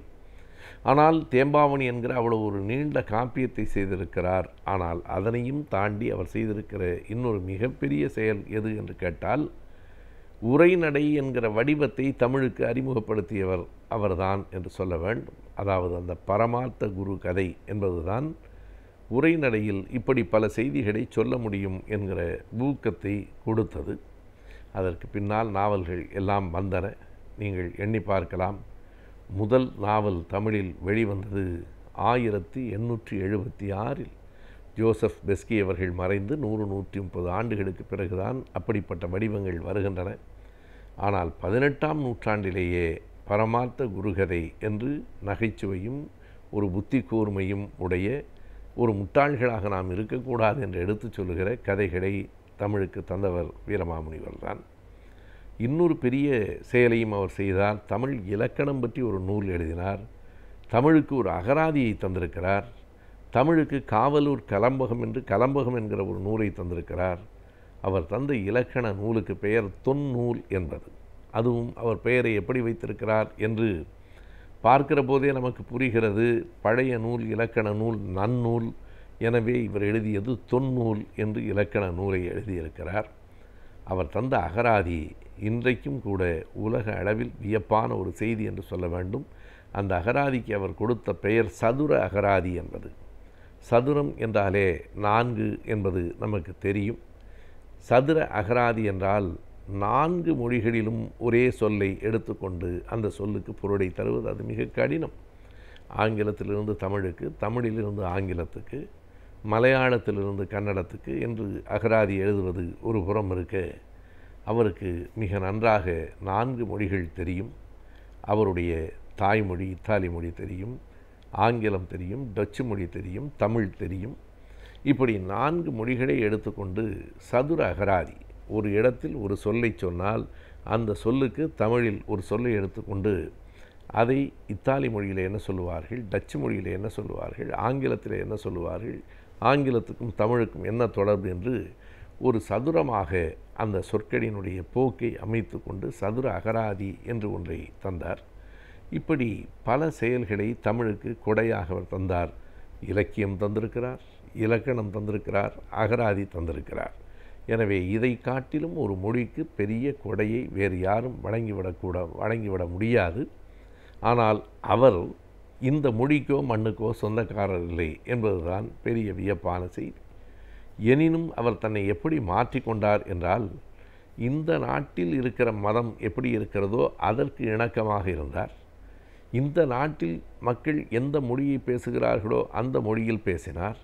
Speaker 6: ஆனால் தேம்பாவணி என்கிற அவ்வளவு ஒரு நீண்ட காப்பியத்தை செய்திருக்கிறார். ஆனால் அதனையும் தாண்டி அவர் செய்திருக்கிற இன்னொரு மிகப்பெரிய செயல் எது என்று கேட்டால், உரைநடை என்கிற வடிவத்தை தமிழுக்கு அறிமுகப்படுத்தியவர் அவர்தான் என்று சொல்ல வேண்டும். அதாவது அந்த பரமார்த்த குரு கதை என்பதுதான் உரைநடையில் இப்படி பல செய்திகளை சொல்ல முடியும் என்கிற ஊக்கத்தை கொடுத்தது. அதற்கு பின்னால் நாவல்கள் எல்லாம் வந்தன. நீங்கள் எண்ணி பார்க்கலாம். முதல் நாவல் தமிழில் வெளிவந்தது 1876. ஜோசப் பெஸ்கி அவர்கள் மறைந்து 100-130 ஆண்டுகளுக்கு பிறகுதான் அப்படிப்பட்ட வடிவங்கள் வருகின்றன. ஆனால் 18ஆம் நூற்றாண்டிலேயே பரமார்த்த குருகதை என்று நகைச்சுவையும் ஒரு புத்தி கூர்மையும் உடைய, ஒரு முட்டாள்களாக நாம் இருக்கக்கூடாது என்று எடுத்துச் சொல்லுகிற கதைகளை தமிழுக்கு தந்தவர் வீரமாமுனிவர் தான். இன்னொரு பெரிய செயலையும் அவர் செய்தார். தமிழ் இலக்கணம் பற்றி ஒரு நூல் எழுதினார். தமிழுக்கு ஒரு அகராதியை தந்திருக்கிறார். தமிழுக்கு காவலூர் கலம்பகம் என்று கலம்பகம் என்கிற ஒரு நூலை தந்திருக்கிறார். அவர் தந்த இலக்கண நூலுக்கு பெயர் தொன்னூல் என்பது. அதுவும் அவர் பெயரை எப்படி வைத்திருக்கிறார் என்று பார்க்கிற போதே நமக்கு புரிகிறது. பழைய நூல், இலக்கண நூல் நன்னூல். எனவே இவர் எழுதியது தொன்னூல் என்று இலக்கண நூலை எழுதியிருக்கிறார். அவர் தந்த அகராதி இன்றைக்கும் கூட உலக அளவில் வியப்பான ஒரு செய்தி என்று சொல்ல வேண்டும். அந்த அகராதிக்கு அவர் கொடுத்த பெயர் சதுர அகராதி என்பது. சதுரம் என்றாலே 4 என்பது நமக்கு தெரியும். சதுர அகராதி என்றால் 4 மொழிகளிலும் ஒரே சொல்லை எடுத்துக்கொண்டு அந்த சொல்லுக்கு பொருளை தருவது அது மிக கடினம். ஆங்கிலத்திலிருந்து தமிழுக்கு, தமிழிலிருந்து ஆங்கிலத்துக்கு, மலையாளத்திலிருந்து கன்னடத்துக்கு என்று அகராதி எழுதுவது ஒரு புறம் இருக்க, அவருக்கு மிக நன்றாக 4 மொழிகள் தெரியும். அவருடைய தாய்மொழி இத்தாலி மொழி தெரியும், ஆங்கிலம் தெரியும், டச்சு மொழி தெரியும், தமிழ் தெரியும். இப்படி 4 மொழிகளை எடுத்துக்கொண்டு சதுர அகராதி, ஒரு இடத்தில் ஒரு சொல்லை சொன்னால் அந்த சொல்லுக்கு தமிழில் ஒரு சொல்லை எடுத்துக்கொண்டு அதை இத்தாலி மொழியில் என்ன சொல்லுவார்கள், டச்சு மொழியில் என்ன சொல்லுவார்கள், ஆங்கிலத்தில் என்ன சொல்லுவார்கள், ஆங்கிலத்துக்கும் தமிழுக்கும் என்ன தொடர்பு என்று ஒரு சதுரமாக அந்த சொற்களினுடைய போக்கை அமைத்து கொண்டு சதுர அகராதி என்று ஒன்றை தந்தார். இப்படி பல செயல்களை தமிழுக்கு கொடையாக அவர் தந்தார். இலக்கியம் தந்திருக்கிறார், இலக்கணம் தந்திருக்கிறார், அகராதி தந்திருக்கிறார். எனவே இதை காட்டிலும் ஒரு மொழிக்கு பெரிய கொடையை வேறு யாரும் வழங்கிவிட முடியாது. ஆனால் அவர் இந்த மொழிக்கோ மண்ணுக்கோ சொந்தக்காரர் இல்லை என்பதுதான் பெரிய வியப்பான செய்தி. எனினும் அவர் தன்னை எப்படி மாற்றிக்கொண்டார் என்றால், இந்த நாட்டில் இருக்கிற மதம் எப்படி இருக்கிறதோ அதற்கு இணக்கமாக இருந்தார். இந்த நாட்டில் மக்கள் எந்த மொழியை பேசுகிறார்களோ அந்த மொழியில் பேசினார்.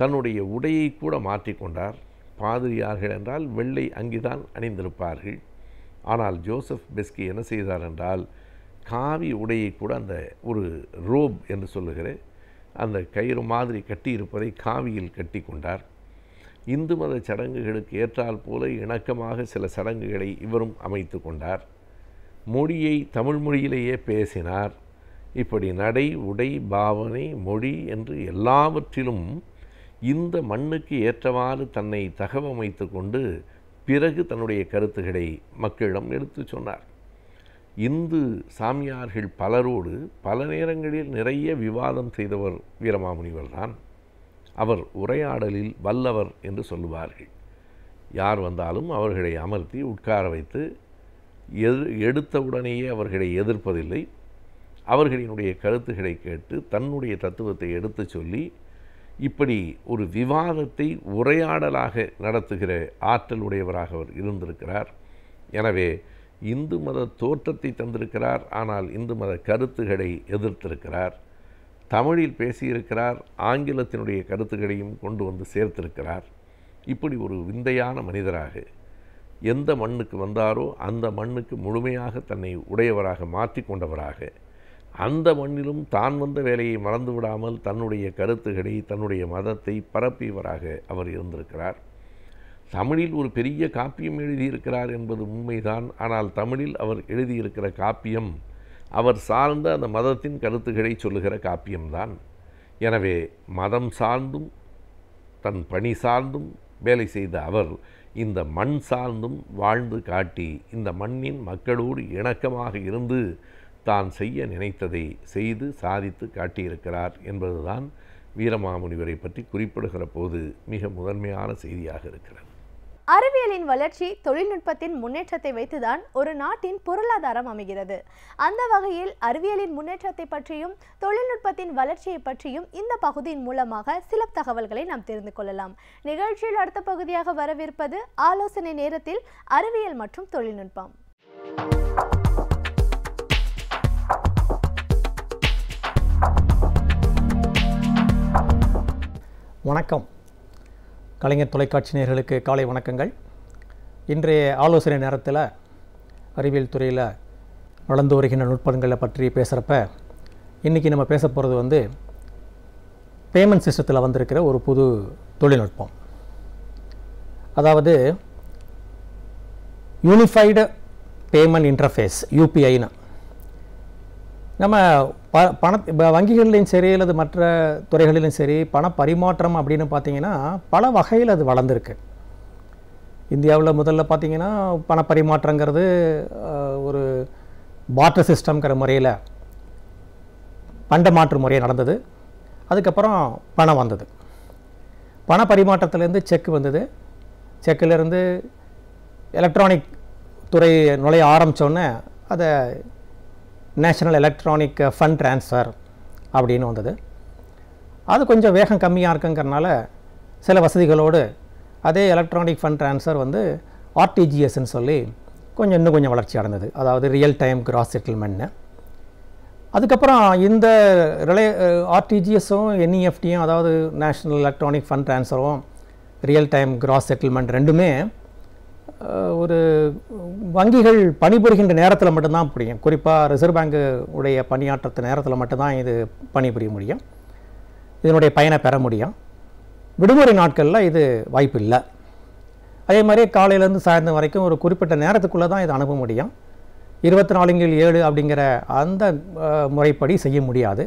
Speaker 6: தன்னுடைய உடையை கூட மாற்றிக்கொண்டார். பாதிரியார்கள் என்றால் வெள்ளை அங்கிதான் அணிந்திருப்பார்கள். ஆனால் ஜோசப் பெஸ்கி என்ன செய்தார் என்றால், காவி உடையை கூட அந்த ஒரு ரோப் என்று சொல்லுகிற அந்த கயிறு மாதிரி கட்டி இருப்பதை காவியில் கட்டி கொண்டார். இந்து மத சடங்குகளுக்கு ஏற்றால் போல இணக்கமாக சில சடங்குகளை இவரும் அமைத்து கொண்டார். மொழியை தமிழ் மொழியிலேயே பேசினார். இப்படி நடை, உடை, பாவனை, மொழி என்று எல்லாவற்றிலும் இந்த மண்ணுக்கு ஏற்றவாறு தன்னை தகவமைத்து கொண்டு பிறகு தன்னுடைய கருத்துக்களை மக்களிடம் எடுத்து சொன்னார். இந்து சாமியார்கள் பலரோடு பல நேரங்களில் நிறைய விவாதம் செய்தவர் வீரமாமுனிவர் தான். அவர் உரையாடலில் வல்லவர் என்று சொல்லுவார்கள். யார் வந்தாலும் அவர்களை அமர்த்தி உட்கார வைத்து எடுத்தவுடனேயே அவர்களை எதிர்ப்பதில்லை. அவர்களினுடைய கருத்துக்களை கேட்டு தன்னுடைய தத்துவத்தை எடுத்து சொல்லி இப்படி ஒரு விவாதத்தை உரையாடலாக நடத்துகிற ஆற்றல் உடையவராக அவர் இருந்திருக்கிறார். எனவே இந்து மத தோற்றத்தை தந்திருக்கிறார், ஆனால் இந்து மத கருத்துக்களை எதிர்த்திருக்கிறார். தமிழில் பேசியிருக்கிறார், ஆங்கிலத்தினுடைய கருத்துக்களையும் கொண்டு வந்து சேர்த்திருக்கிறார். இப்படி ஒரு விந்தையான மனிதராக எந்த மண்ணுக்கு வந்தாரோ அந்த மண்ணுக்கு முழுமையாக தன்னை உடையவராக மாற்றி கொண்டவராக, அந்த மண்ணிலும் தான் வந்த வேலையை மறந்து விடாமல் தன்னுடைய கருத்துக்களை, தன்னுடைய மதத்தை பரப்பியவராக அவர் இருந்திருக்கிறார். தமிழில் ஒரு பெரிய காப்பியம் எழுதியிருக்கிறார் என்பது உண்மைதான். ஆனால் தமிழில் அவர் எழுதியிருக்கிற காப்பியம் அவர் சார்ந்த அந்த மதத்தின் கருத்துக்களை சொல்லுகிற காப்பியம்தான். எனவே மதம் சார்ந்தும் தன் பணி சார்ந்தும் வேலை செய்த அவர் இந்த மண் சார்ந்தும் வாழ்ந்து காட்டி இந்த மண்ணின் மக்களோடு இணக்கமாக இருந்து தான் செய்ய நினைத்ததை செய்து சாதித்து காட்டியிருக்கிறார் என்பதுதான் வீரமாமுனிவரை பற்றி குறிப்பிடுகிற போது மிக முதன்மையான செய்தியாக இருக்கிறது.
Speaker 1: அறிவியலின் வளர்ச்சி தொழில்நுட்பத்தின் முன்னேற்றத்தை வைத்துதான் ஒரு நாட்டின் பொருளாதாரம் அமைகிறது. அந்த வகையில் அறிவியலின் முன்னேற்றத்தை பற்றியும் தொழில்நுட்பத்தின் வளர்ச்சியை பற்றியும் இந்த பகுதியின் மூலமாக சில தகவல்களை நாம் தெரிந்து கொள்ளலாம். நிகழ்ச்சியில் அடுத்த பகுதியாக வரவிருப்பது ஆலோசனை நேரத்தில் அறிவியல் மற்றும் தொழில்நுட்பம்.
Speaker 7: வணக்கம். கலைஞர் தொலைக்காட்சி நேயர்களுக்கு காலை வணக்கங்கள். இன்றைய ஆலோசனை நேரத்தில் அறிவியல் துறையில் வளர்ந்து வருகின்ற நுட்பங்களை பற்றி பேசுகிறப்ப இன்றைக்கி நம்ம பேச போகிறது பேமெண்ட் சிஸ்டத்தில் வந்திருக்கிற ஒரு புது தொழில்நுட்பம். அதாவது யூனிஃபைடு பேமெண்ட் இன்டர்ஃபேஸ், யூபிஐன்னு. நம்ம வங்கிகளிலும் சரி அல்லது மற்ற துறைகளிலும் சரி பண பரிமாற்றம் அப்படின்னு பார்த்திங்கன்னா பல வகையில் அது வளர்ந்துருக்கு. இந்தியாவில் முதல்ல பார்த்திங்கன்னா பண பரிமாற்றங்கிறது ஒரு பார்ட்டர் சிஸ்டம்ங்கிற முறையில் பண்ட மாற்று முறையாக நடந்தது. அதுக்கப்புறம் பணம் வந்தது. பண பரிமாற்றத்துலேருந்து செக் வந்தது. செக்கிலேருந்து எலக்ட்ரானிக் துறை நுழைய ஆரம்பித்தோன்னே அதை நேஷனல் எலக்ட்ரானிக் ஃபண்ட் ட்ரான்ஸ்ஃபர் அப்படின்னு வந்தது. அது கொஞ்சம் வேகம் கம்மியாக இருக்குங்கிறனால சில வசதிகளோடு அதே எலக்ட்ரானிக் ஃபண்ட் ட்ரான்ஸ்ஃபர் ஆர்டிஜிஎஸ்ன்னு சொல்லி இன்னும் கொஞ்சம் வளர்ச்சி அடைந்தது. அதாவது ரியல் டைம் கிராஸ் செட்டில்மெண்ட்னு. அதுக்கப்புறம் இந்த ஆர்டிஜிஎஸும் என்இஎஃப்டியும், அதாவது நேஷ்னல் எலக்ட்ரானிக் ஃபண்ட் ட்ரான்ஸ்ஃபரும் ரியல் டைம் கிராஸ் செட்டில்மெண்ட் ரெண்டுமே ஒரு வங்கிகள் பணிபுரிகின்ற நேரத்தில் மட்டும்தான் புரியும். குறிப்பாக ரிசர்வ் பேங்கு உடைய பணியாற்றத்து நேரத்தில் மட்டும்தான் இது பணிபுரிய முடியும், இதனுடைய பயனை பெற முடியும். விடுமுறை நாட்களில் இது வாய்ப்பு இல்லை. அதே மாதிரி காலையிலேருந்து சாயந்தரம் வரைக்கும் ஒரு குறிப்பிட்ட நேரத்துக்குள்ளே தான் இதை அனுப்ப முடியும். 24/7 அப்படிங்கிற அந்த முறைப்படி செய்ய முடியாது.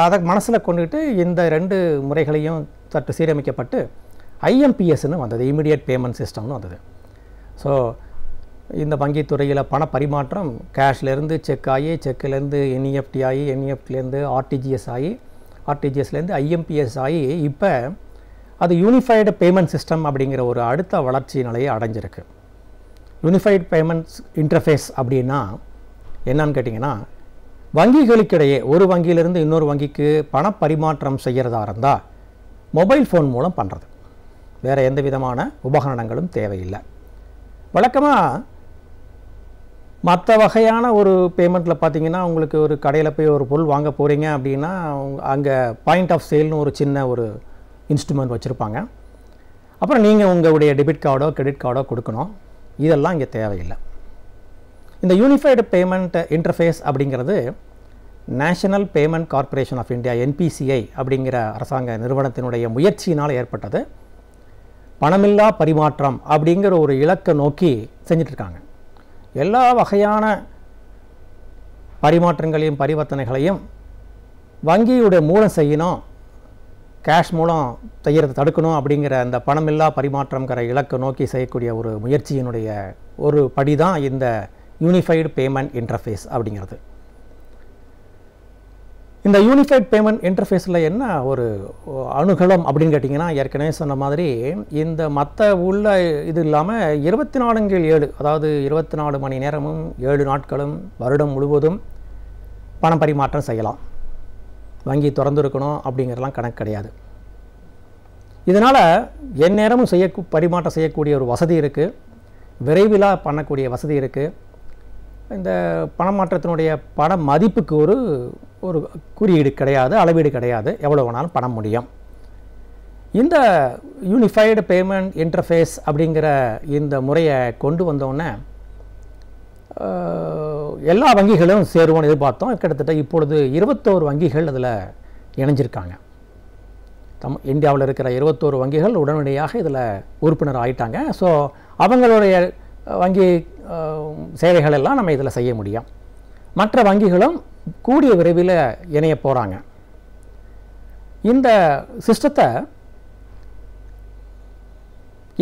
Speaker 7: அதை மனசில் கொண்டுட்டு இந்த 2 முறைகளையும் சற்று சீரமைக்கப்பட்டு ஐஎம்பிஎஸ்ன்னு வந்தது, இமிடியேட் பேமெண்ட் சிஸ்டம்னு வந்தது. ஸோ இந்த வங்கித்துறையில் பண பரிமாற்றம் கேஷ்லேருந்து செக் ஆகி, செக்கிலேருந்து என்இஎஃப்டி ஆகி, என்இஎஃப்டிலேருந்து ஆர்டிஜிஎஸ் ஆகி, ஆர்டிஜிஎஸ்லேருந்து ஐஎம்பிஎஸ் ஆகி இப்போ அது யூனிஃபைடு பேமெண்ட் சிஸ்டம் அப்படிங்கிற ஒரு அடுத்த வளர்ச்சி நிலையை அடைஞ்சிருக்கு. யூனிஃபைடு பேமெண்ட்ஸ் இன்டர்ஃபேஸ் அப்படின்னா என்னன்னு கேட்டிங்கன்னா, வங்கிகளுக்கிடையே ஒரு வங்கியிலிருந்து இன்னொரு வங்கிக்கு பண பரிமாற்றம் செய்கிறதா இருந்தால் மொபைல் ஃபோன் மூலம் பண்ணுறது, வேறு எந்த விதமான உபகரணங்களும் தேவையில்லை. வழக்கமாக மற்ற வகையான ஒரு பேமெண்ட்டில் பார்த்திங்கன்னா, உங்களுக்கு ஒரு கடையில் போய் ஒரு பொருள் வாங்க போகிறீங்க அப்படின்னா அங்கே பாயிண்ட் ஆஃப் சேல்னு ஒரு சின்ன ஒரு இன்ஸ்ட்ருமெண்ட் வச்சுருப்பாங்க. அப்புறம் நீங்கள் உங்களுடைய டெபிட் கார்டோ கிரெடிட் கார்டோ கொடுக்கணும். இதெல்லாம் இங்கே தேவையில்லை. இந்த யூனிஃபைடு பேமெண்ட் இன்டர்ஃபேஸ் அப்படிங்கிறது national payment corporation of India, NPCI அப்படிங்கிற அரசாங்க நிறுவனத்தினுடைய முயற்சியினால் ஏற்பட்டது. பணமில்லா பரிமாற்றம் அப்படிங்கிற ஒரு இலக்கை நோக்கி செஞ்சிட்ருக்காங்க. எல்லா வகையான பரிமாற்றங்களையும் பரிவர்த்தனைகளையும் வங்கியுடைய மூலம் செய்யணும், கேஷ் மூலம் செய்கிறத தடுக்கணும் அப்படிங்கிற அந்த பணமில்லா பரிமாற்றங்கிற இலக்கை நோக்கி செய்யக்கூடிய ஒரு முயற்சியினுடைய ஒரு படி தான் இந்த யூனிஃபைடு பேமெண்ட் இன்டர்ஃபேஸ் அப்படிங்கிறது. இந்த யூனிஃபைட் பேமெண்ட் இன்டர்ஃபேஸில் என்ன ஒரு அணுகலம் அப்படின்னு கேட்டிங்கன்னா, ஏற்கனவே சொன்ன மாதிரி இந்த மற்ற உள்ள இது இல்லாமல் 24/7, அதாவது 24 மணி நேரமும் 7 நாட்களும் வருடம் முழுவதும் பணம் பரிமாற்றம் செய்யலாம். வங்கி திறந்துருக்கணும் அப்படிங்கிறலாம் கணக்கு கிடையாது. இதனால் எந்நேரமும் பரிமாற்றம் செய்யக்கூடிய ஒரு வசதி இருக்குது, விரைவில் பண்ணக்கூடிய வசதி இருக்குது. இந்த பணமாற்றத்தினுடைய பண மதிப்புக்கு ஒரு குறியீடு கிடையாது, அளவீடு கிடையாது, எவ்வளோ வேணாலும் பண்ண முடியும். இந்த யூனிஃபைடு பேமெண்ட் இன்டர்ஃபேஸ் அப்படிங்கிற இந்த முறையை கொண்டு வந்தோடனே எல்லா வங்கிகளும் சேருவோன்னு எதிர்பார்த்தோம். கிட்டத்தட்ட இப்பொழுது 21 வங்கிகள் அதில் இணைஞ்சிருக்காங்க. இந்தியாவில் இருக்கிற 21 வங்கிகள் உடனடியாக இதில் உறுப்பினர் ஆகிட்டாங்க. ஸோ அவங்களுடைய வங்கி சேவைகள் எல்லாம் நம்ம இதில் செய்ய முடியும். மற்ற வங்கிகளும் கூடிய விரைவில் இணைய போகிறாங்க. இந்த சிஸ்டத்தை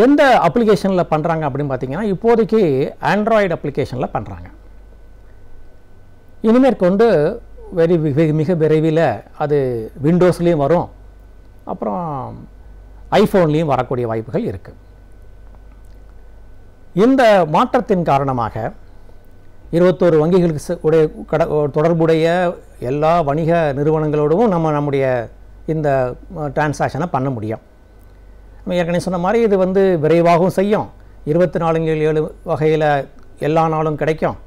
Speaker 7: எந்த அப்ளிகேஷனில் பண்ணுறாங்க அப்படின்னு பார்த்தீங்கன்னா, இப்போதைக்கு ஆண்ட்ராய்டு அப்ளிகேஷனில் பண்ணுறாங்க. இனிமேல் கொண்டு மிக விரைவில் அது விண்டோஸ்லேயும் வரும், அப்புறம் ஐஃபோன்லேயும் வரக்கூடிய வாய்ப்புகள் இருக்குது. இந்த மாற்றத்தின் காரணமாக 21 வங்கிகளுக்கு தொடர்புடைய எல்லா வணிக நிறுவனங்களோடும் நம்முடைய இந்த டிரான்சாக்ஷனை பண்ண முடியும். நம்ம ஏற்கனவே சொன்ன மாதிரி இது விரைவாகவும் செய்யும், 24/7 வகையில் எல்லா நாளும் கிடைக்கும்.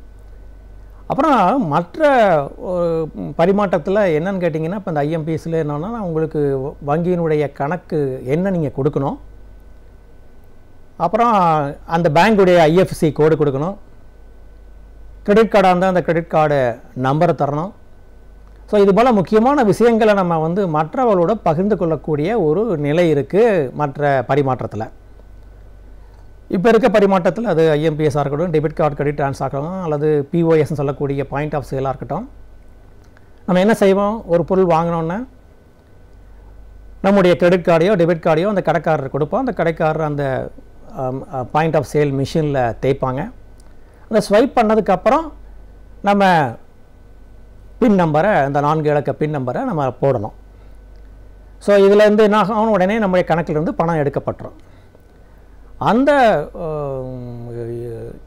Speaker 7: அப்புறம் மற்ற பரிமாற்றத்தில் என்னன்னு கேட்டிங்கன்னா, இப்போ இந்த ஐஎம்பிஎஸில் என்னென்னா, உங்களுக்கு வங்கியினுடைய கணக்கு என்ன நீங்கள் கொடுக்கணும், அப்புறம் அந்த பேங்குடைய ஐஎஃப்எஸ்சி கோடு கொடுக்கணும், கிரெடிட் கார்டாக இருந்தால் அந்த கிரெடிட் கார்டு நம்பரை தரணும். ஸோ இது போல் முக்கியமான விஷயங்களை நம்ம மற்றவர்களோட பகிர்ந்து கொள்ளக்கூடிய ஒரு நிலை இருக்குது மற்ற பரிமாற்றத்தில். இப்போ இருக்க பரிமாற்றத்தில் அது ஐஎம்பிஎஸ்ஸாக இருக்கட்டும், டெபிட் கார்டு கிரெடிட் ட்ரான்ஸ்ஃபர் ஆகட்டும், அல்லது பிஓஎஸ்ன்னு சொல்லக்கூடிய பாயிண்ட் ஆஃப் சேலாக இருக்கட்டும், நம்ம என்ன செய்வோம், ஒரு பொருள் வாங்கினோன்னே நம்முடைய கிரெடிட் கார்டையோ டெபிட் கார்டையோ அந்த கடைக்காரர் கொடுப்போம். அந்த கடைக்காரர் அந்த பாயிண்ட் ஆஃப் சேல் மிஷினில் தேய்ப்பாங்க. அந்த ஸ்வைப் பண்ணதுக்கப்புறம் நம்ம பின் நம்பரை, அந்த 4 இலக்க பின் நம்பரை நம்ம போடணும். ஸோ இதிலேருந்து என்ன ஆகும், உடனே நம்முடைய கணக்கிலிருந்து பணம் எடுக்கப்பட்டுரும். அந்த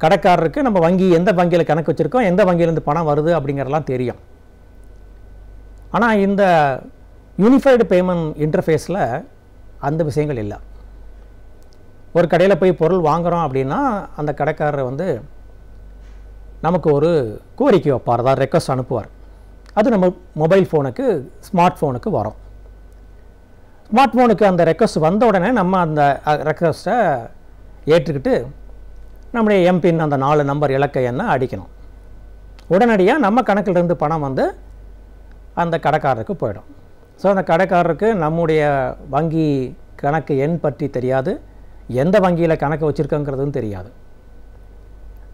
Speaker 7: கடைக்காரருக்கு நம்ம வங்கி எந்த வங்கியில் கணக்கு வச்சுருக்கோம், எந்த வங்கியிலேருந்து பணம் வருது அப்படிங்கிறதெல்லாம் தெரியும். ஆனால் இந்த யூனிஃபைடு பேமெண்ட் இன்டர்ஃபேஸில் அந்த விஷயங்கள் இல்லை. ஒரு கடையில் போய் பொருள் வாங்குகிறோம் அப்படின்னா அந்த கடைக்காரர் நமக்கு ஒரு கோரிக்கை வைப்பார், அதாவது ரெக்வஸ்ட் அனுப்புவார். அது நம்ம மொபைல் ஃபோனுக்கு, ஸ்மார்ட் ஃபோனுக்கு வரும். ஸ்மார்ட் ஃபோனுக்கு அந்த ரெக்வஸ்ட் வந்த உடனே நம்ம அந்த ரெக்வஸ்ட்டை ஏற்றுக்கிட்டு நம்முடைய எம்பின் அந்த 4 நம்பர் இலக்க எண்ணை அடிக்கணும். உடனடியாக நம்ம கணக்கிலிருந்து பணம் அந்த கடைக்காரருக்கு போயிடும். ஸோ அந்த கடைக்காரருக்கு நம்முடைய வங்கி கணக்கு எண் பற்றி தெரியாது, எந்த வங்கியில் கணக்கு வச்சுருக்கோங்கிறதும் தெரியாது.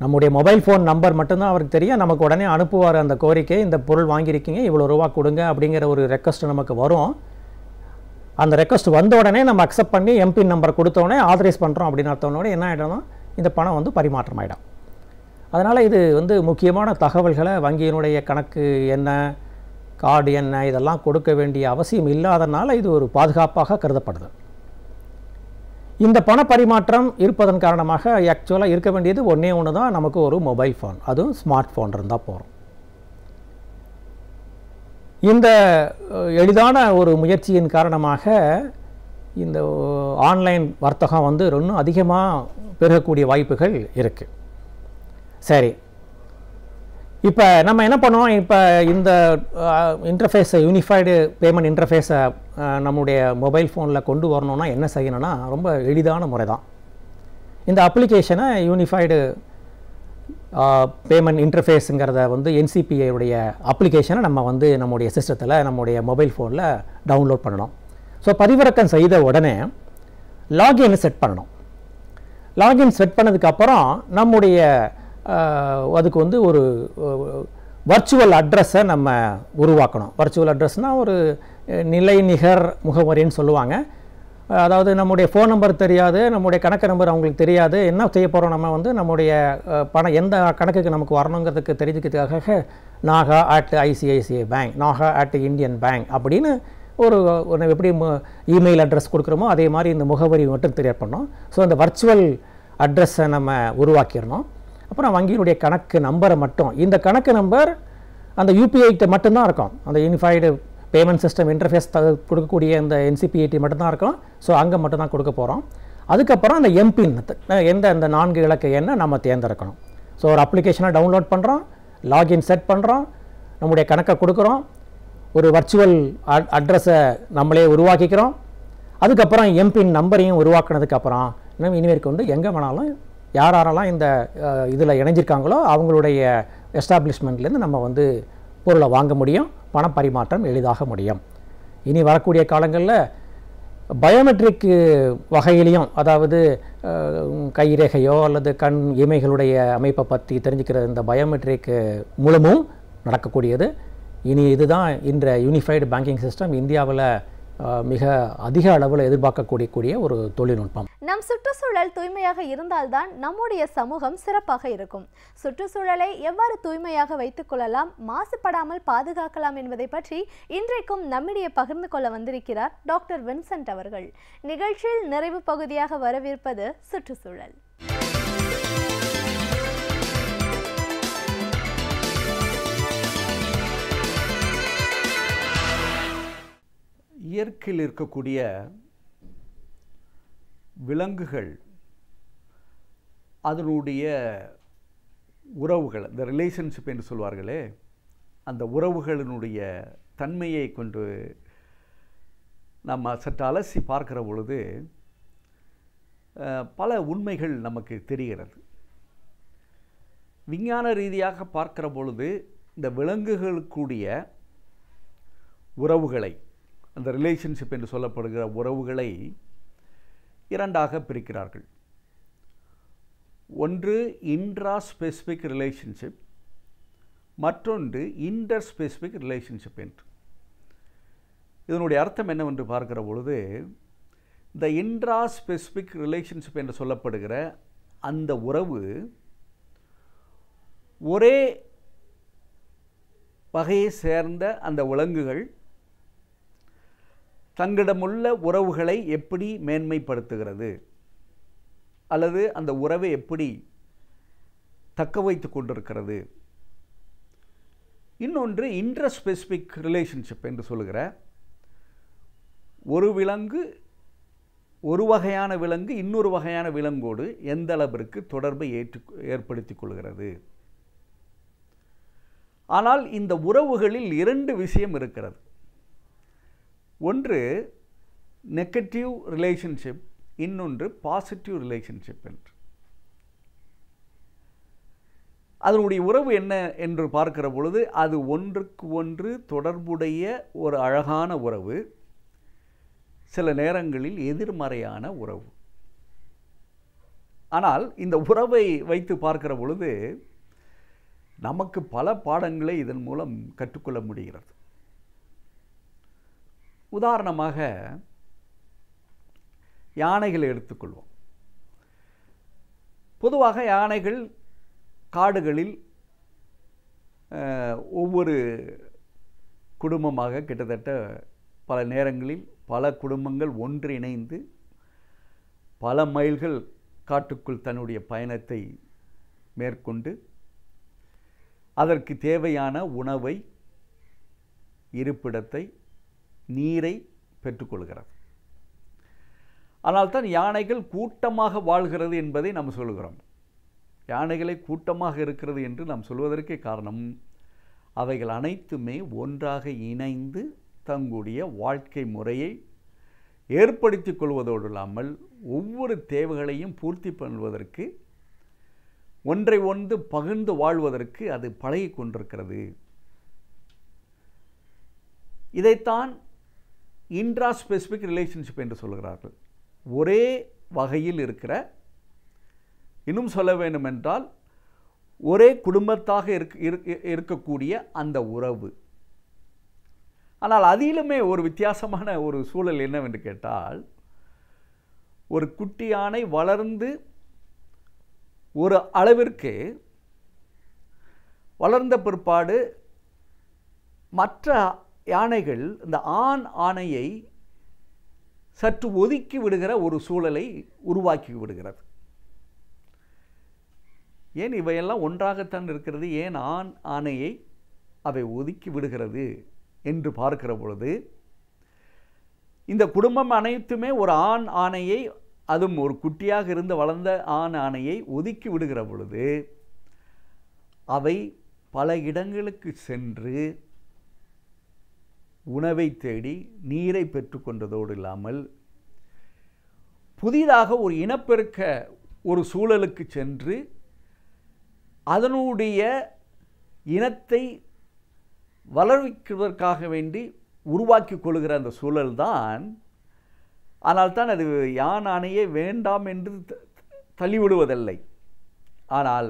Speaker 7: நம்முடைய மொபைல் ஃபோன் நம்பர் மட்டும்தான் அவருக்கு தெரியும். நமக்கு உடனே அனுப்புவார் அந்த கோரிக்கை, இந்த பொருள் வாங்கியிருக்கீங்க, இவ்வளோ ரூபா கொடுங்க அப்படிங்கிற ஒரு ரெக்வஸ்ட் நமக்கு வரும். அந்த ரெக்வஸ்ட் வந்த உடனே நம்ம அக்செப்ட் பண்ணி எம்பின் நம்பர் கொடுத்தோடனே ஆதரைஸ் பண்ணுறோம் அப்படின்னு அர்த்தோடனே என்ன ஆகிடும்னா இந்த பணம் பரிமாற்றம் ஆகிடும். அதனால் இது முக்கியமான தகவல்களை, வங்கியினுடைய கணக்கு என்ன, கார்டு என்ன, இதெல்லாம் கொடுக்க வேண்டிய அவசியம் இல்லாதனால இது ஒரு பாதுகாப்பாக கருதப்படுது. இந்த பண பரிமாற்றம் இருப்பதன் காரணமாக ஆக்சுவலாக இருக்க வேண்டியது ஒன்றே ஒன்று தான், நமக்கு ஒரு மொபைல் ஃபோன், அதுவும் ஸ்மார்ட் ஃபோன் இருந்தால் போகிறோம். இந்த எளிதான ஒரு முயற்சியின் காரணமாக இந்த ஆன்லைன் வர்த்தகம் இன்னும் அதிகமாக பெருகக்கூடிய வாய்ப்புகள் இருக்குது. சரி, இப்போ நம்ம என்ன பண்ணுவோம், இப்போ இந்த இன்டர்ஃபேஸை, யூனிஃபைடு பேமெண்ட் இன்டர்ஃபேஸை நம்முடைய மொபைல் ஃபோனில் கொண்டு வரணும்னா என்ன செய்யணும்னா, ரொம்ப எளிதான முறை தான். இந்த அப்ளிகேஷனை யூனிஃபைடு பேமெண்ட் இன்டர்ஃபேஸுங்கிறத என்சிபிஐடைய அப்ளிகேஷனை நம்ம நம்முடைய சிஸ்டத்தில், நம்முடைய மொபைல் ஃபோனில் டவுன்லோட் பண்ணணும். ஸோ பதிவிறக்கம் செய்த உடனே லாகின் செட் பண்ணணும். லாகின் செட் பண்ணதுக்கப்புறம் நம்முடைய அதுக்கு வர்ச்சுவல் அட்ரஸை நம்ம உருவாக்கணும். வர்ச்சுவல் அட்ரஸ்னால் ஒரு நிலைநிகர் முகவரின்னு சொல்லுவாங்க. அதாவது நம்முடைய ஃபோன் நம்பர் தெரியாது, நம்முடைய கணக்கு நம்பர் அவங்களுக்கு தெரியாது. என்ன செய்ய போகிறோம், நம்ம வந்து நம்முடைய பணம் எந்த கணக்குக்கு நமக்கு வரணுங்கிறதுக்கு தெரிஞ்சுக்கிறதுக்காக naga@ICICI பேங்க், naga@Indian பேங்க் அப்படின்னு ஒரு எப்படி இமெயில் அட்ரஸ் கொடுக்குறோமோ அதே மாதிரி இந்த முகவரி மட்டும் கிரியேட் பண்ணோம். ஸோ அந்த வர்ச்சுவல் அட்ரஸை நம்ம உருவாக்கிடணும். அப்புறம் வங்கியினுடைய கணக்கு நம்பரை மட்டும், இந்த கணக்கு நம்பர் அந்த யூபிஐ மட்டும்தான் இருக்கும். அந்த யூனிஃபைடு பேமெண்ட் சிஸ்டம் இன்டர்ஃபேஸ் கொடுக்கக்கூடிய இந்த NCPIT மட்டும்தான் இருக்கும். ஸோ அங்கே மட்டும்தான் கொடுக்க போகிறோம். அதுக்கப்புறம் அந்த எம்பின் அந்த 4 இலக்க எண்ணை நம்ம தேர்ந்தெடுக்கணும். ஸோ ஒரு அப்ளிகேஷனை டவுன்லோட் பண்ணுறோம், லாகின் செட் பண்ணுறோம், நம்முடைய கணக்கை கொடுக்குறோம், ஒரு வர்ச்சுவல் அட்ரஸை நம்மளே உருவாக்கிக்கிறோம். அதுக்கப்புறம் எம்பின் நம்பரையும் உருவாக்குனதுக்கப்புறம் நம்ம இனிமேற்கு வந்து எங்கே வேணாலும் யாரெல்லாம் இந்த இதில் இணைஞ்சிருக்காங்களோ அவங்களுடைய எஸ்டாப்ளிஷ்மெண்ட்லேருந்து நம்ம வந்து பொருளை வாங்க முடியும், பண பரிமாற்றம் எளிதாக முடியும். இனி வரக்கூடிய காலங்களில் பயோமெட்ரிக் வகையிலையும், அதாவது கைரேகையோ அல்லது கண் இமைகளுடைய அமைப்பை பற்றி தெரிஞ்சுக்கிற இந்த பயோமெட்ரிக் மூலமும் நடக்கக்கூடியது. இனி இதுதான் இன்ற யூனிஃபைடு பேங்கிங் சிஸ்டம் இந்தியாவில் மிக அதிக அளவில் எதிர்பார்க்கக்கூடிய ஒரு தொழில்நுட்பம்.
Speaker 1: நம் சுற்றுச்சூழல் தூய்மையாக இருந்தால்தான் நம்முடைய சமூகம் சிறப்பாக இருக்கும். சுற்றுச்சூழலை எவ்வாறு தூய்மையாக வைத்துக் கொள்ளலாம், மாசுபடாமல் பாதுகாக்கலாம் என்பதை பற்றி இன்றைக்கும் நம்மிடையே பகிர்ந்து கொள்ள வந்திருக்கிறார் டாக்டர் வின்சென்ட் அவர்கள். நிகழ்ச்சியில் நிறைவு பகுதியாக வரவிருப்பது சுற்றுச்சூழல்.
Speaker 8: இயற்கையில் இருக்கக்கூடிய விலங்குகள் அதனுடைய உறவுகள், இந்த ரிலேஷன்ஷிப் என்று சொல்வார்களே, அந்த உறவுகளினுடைய தன்மையை கொண்டு நம்ம சற்று அலசி பார்க்கிற பொழுது பல உண்மைகள் நமக்கு தெரிகிறது. விஞ்ஞான ரீதியாக பார்க்கிற பொழுது இந்த விலங்குகளுக்குடைய உறவுகளை, அந்த ரிலேஷன்ஷிப் என்று சொல்லப்படுகிற உறவுகளை 2ஆக பிரிக்கிறார்கள். ஒன்று இன்ட்ரா ஸ்பெசிஃபிக் ரிலேஷன்ஷிப், மற்றொன்று இன்டர் ஸ்பெசிஃபிக் ரிலேஷன்ஷிப் என்று. இதனுடைய அர்த்தம் என்னவென்று பார்க்கிற பொழுது, இந்த இன்ட்ரா ஸ்பெசிஃபிக் ரிலேஷன்ஷிப் என்று சொல்லப்படுகிற அந்த உறவு ஒரே வகையை சேர்ந்த அந்த விலங்குகள் தங்களிடமுள்ள உறவுகளை எப்படி மேன்மைப்படுத்துகிறது அல்லது அந்த உறவை எப்படி தக்க வைத்து கொண்டிருக்கிறது. இன்னொன்று இன்டர் ஸ்பெசிஃபிக் ரிலேஷன்ஷிப் என்று சொல்லுகிற ஒரு விலங்கு, ஒரு வகையான விலங்கு இன்னொரு வகையான விலங்கோடு எந்த அளவிற்கு தொடர்பை ஏற்படுத்திக் கொள்கிறது. ஆனால் இந்த உறவுகளில் 2 விஷயம் இருக்கிறது. ஒன்று நெகட்டிவ் ரிலேஷன்ஷிப், இன்னொன்று பாசிட்டிவ் ரிலேஷன்ஷிப் என்று. அதனுடைய உறவு என்ன என்று பார்க்கிற பொழுது அது ஒன்றுக்கு ஒன்று தொடர்புடைய ஒரு அழகான உறவு, சில நேரங்களில் எதிர்மறையான உறவு. ஆனால் இந்த உறவை வைத்து பார்க்கிற பொழுது நமக்கு பல பாடங்களை இதன் மூலம் கற்றுக்கொள்ள முடிகிறது. உதாரணமாக யானைகளை எடுத்துக்கொள்வோம். பொதுவாக யானைகள் காடுகளில் ஒவ்வொரு குடும்பமாக கிட்டத்தட்ட பல நேரங்களில் பல குடும்பங்கள் ஒன்றிணைந்து பல மைல்கள் காட்டுக்குள் தன்னுடைய பயணத்தை மேற்கொண்டு அதற்கு தேவையான உணவை, இருப்பிடத்தை, நீரை பெற்றுக்கொள்கிறது. ஆனால் தான் யானைகள் கூட்டமாக வாழ்கிறது என்பதை நாம் சொல்கிறோம். யானைகளை கூட்டமாக இருக்கிறது என்று நாம் சொல்வதற்கே காரணம், அவைகள் அனைத்துமே ஒன்றாக இணைந்து தங்களுடைய வாழ்க்கை முறையை ஏற்படுத்தி கொள்வதோடு இல்லாமல் ஒவ்வொரு தேவைகளையும் பூர்த்தி பண்ணுவதற்கு, ஒன்றை ஒன்று பகிர்ந்து வாழ்வதற்கு அது பழகி கொண்டிருக்கிறது. இதைத்தான் இன்ட்ரா ஸ்பெசிஃபிக் ரிலேஷன்ஷிப் என்று சொல்கிறார்கள். ஒரே வகையில் இருக்கிற, இன்னும் சொல்ல வேண்டுமென்றால் ஒரே குடும்பத்தாக இருக்கக்கூடிய அந்த உறவு. ஆனால் அதிலுமே ஒரு வித்தியாசமான ஒரு சூழல் என்னவென்று கேட்டால், ஒரு குட்டி யானை வளர்ந்து ஒரு அளவிற்கு வளர்ந்த பிற்பாடு மற்ற யானைகள் இந்த ஆண் ஆணையை சற்று ஒதுக்கி விடுகிற ஒரு சூழலை உருவாக்கி விடுகிறது. ஏன் இவையெல்லாம் ஒன்றாகத்தான் இருக்கிறது, ஏன் ஆண் ஆணையை அவை ஒதுக்கி விடுகிறது என்று பார்க்கிற பொழுது, இந்த குடும்பம் அனைத்துமே ஒரு ஆண் ஆணையை, அதுவும் ஒரு குட்டியாக இருந்து வளர்ந்த ஆண் ஆணையை ஒதுக்கி விடுகிற பொழுது அவை பல இடங்களுக்கு சென்று உணவை தேடி நீரை பெற்றுக்கொண்டதோடு இல்லாமல் புதிதாக ஒரு இனப்பெருக்க ஒரு சூழலுக்கு சென்று அதனுடைய இனத்தை வளர்விப்பதற்காக வேண்டி உருவாக்கி கொள்கிற அந்த சூழல்தான். ஆனால் அது யான் ஆணையே வேண்டாம் என்று தள்ளிவிடுவதில்லை. ஆனால்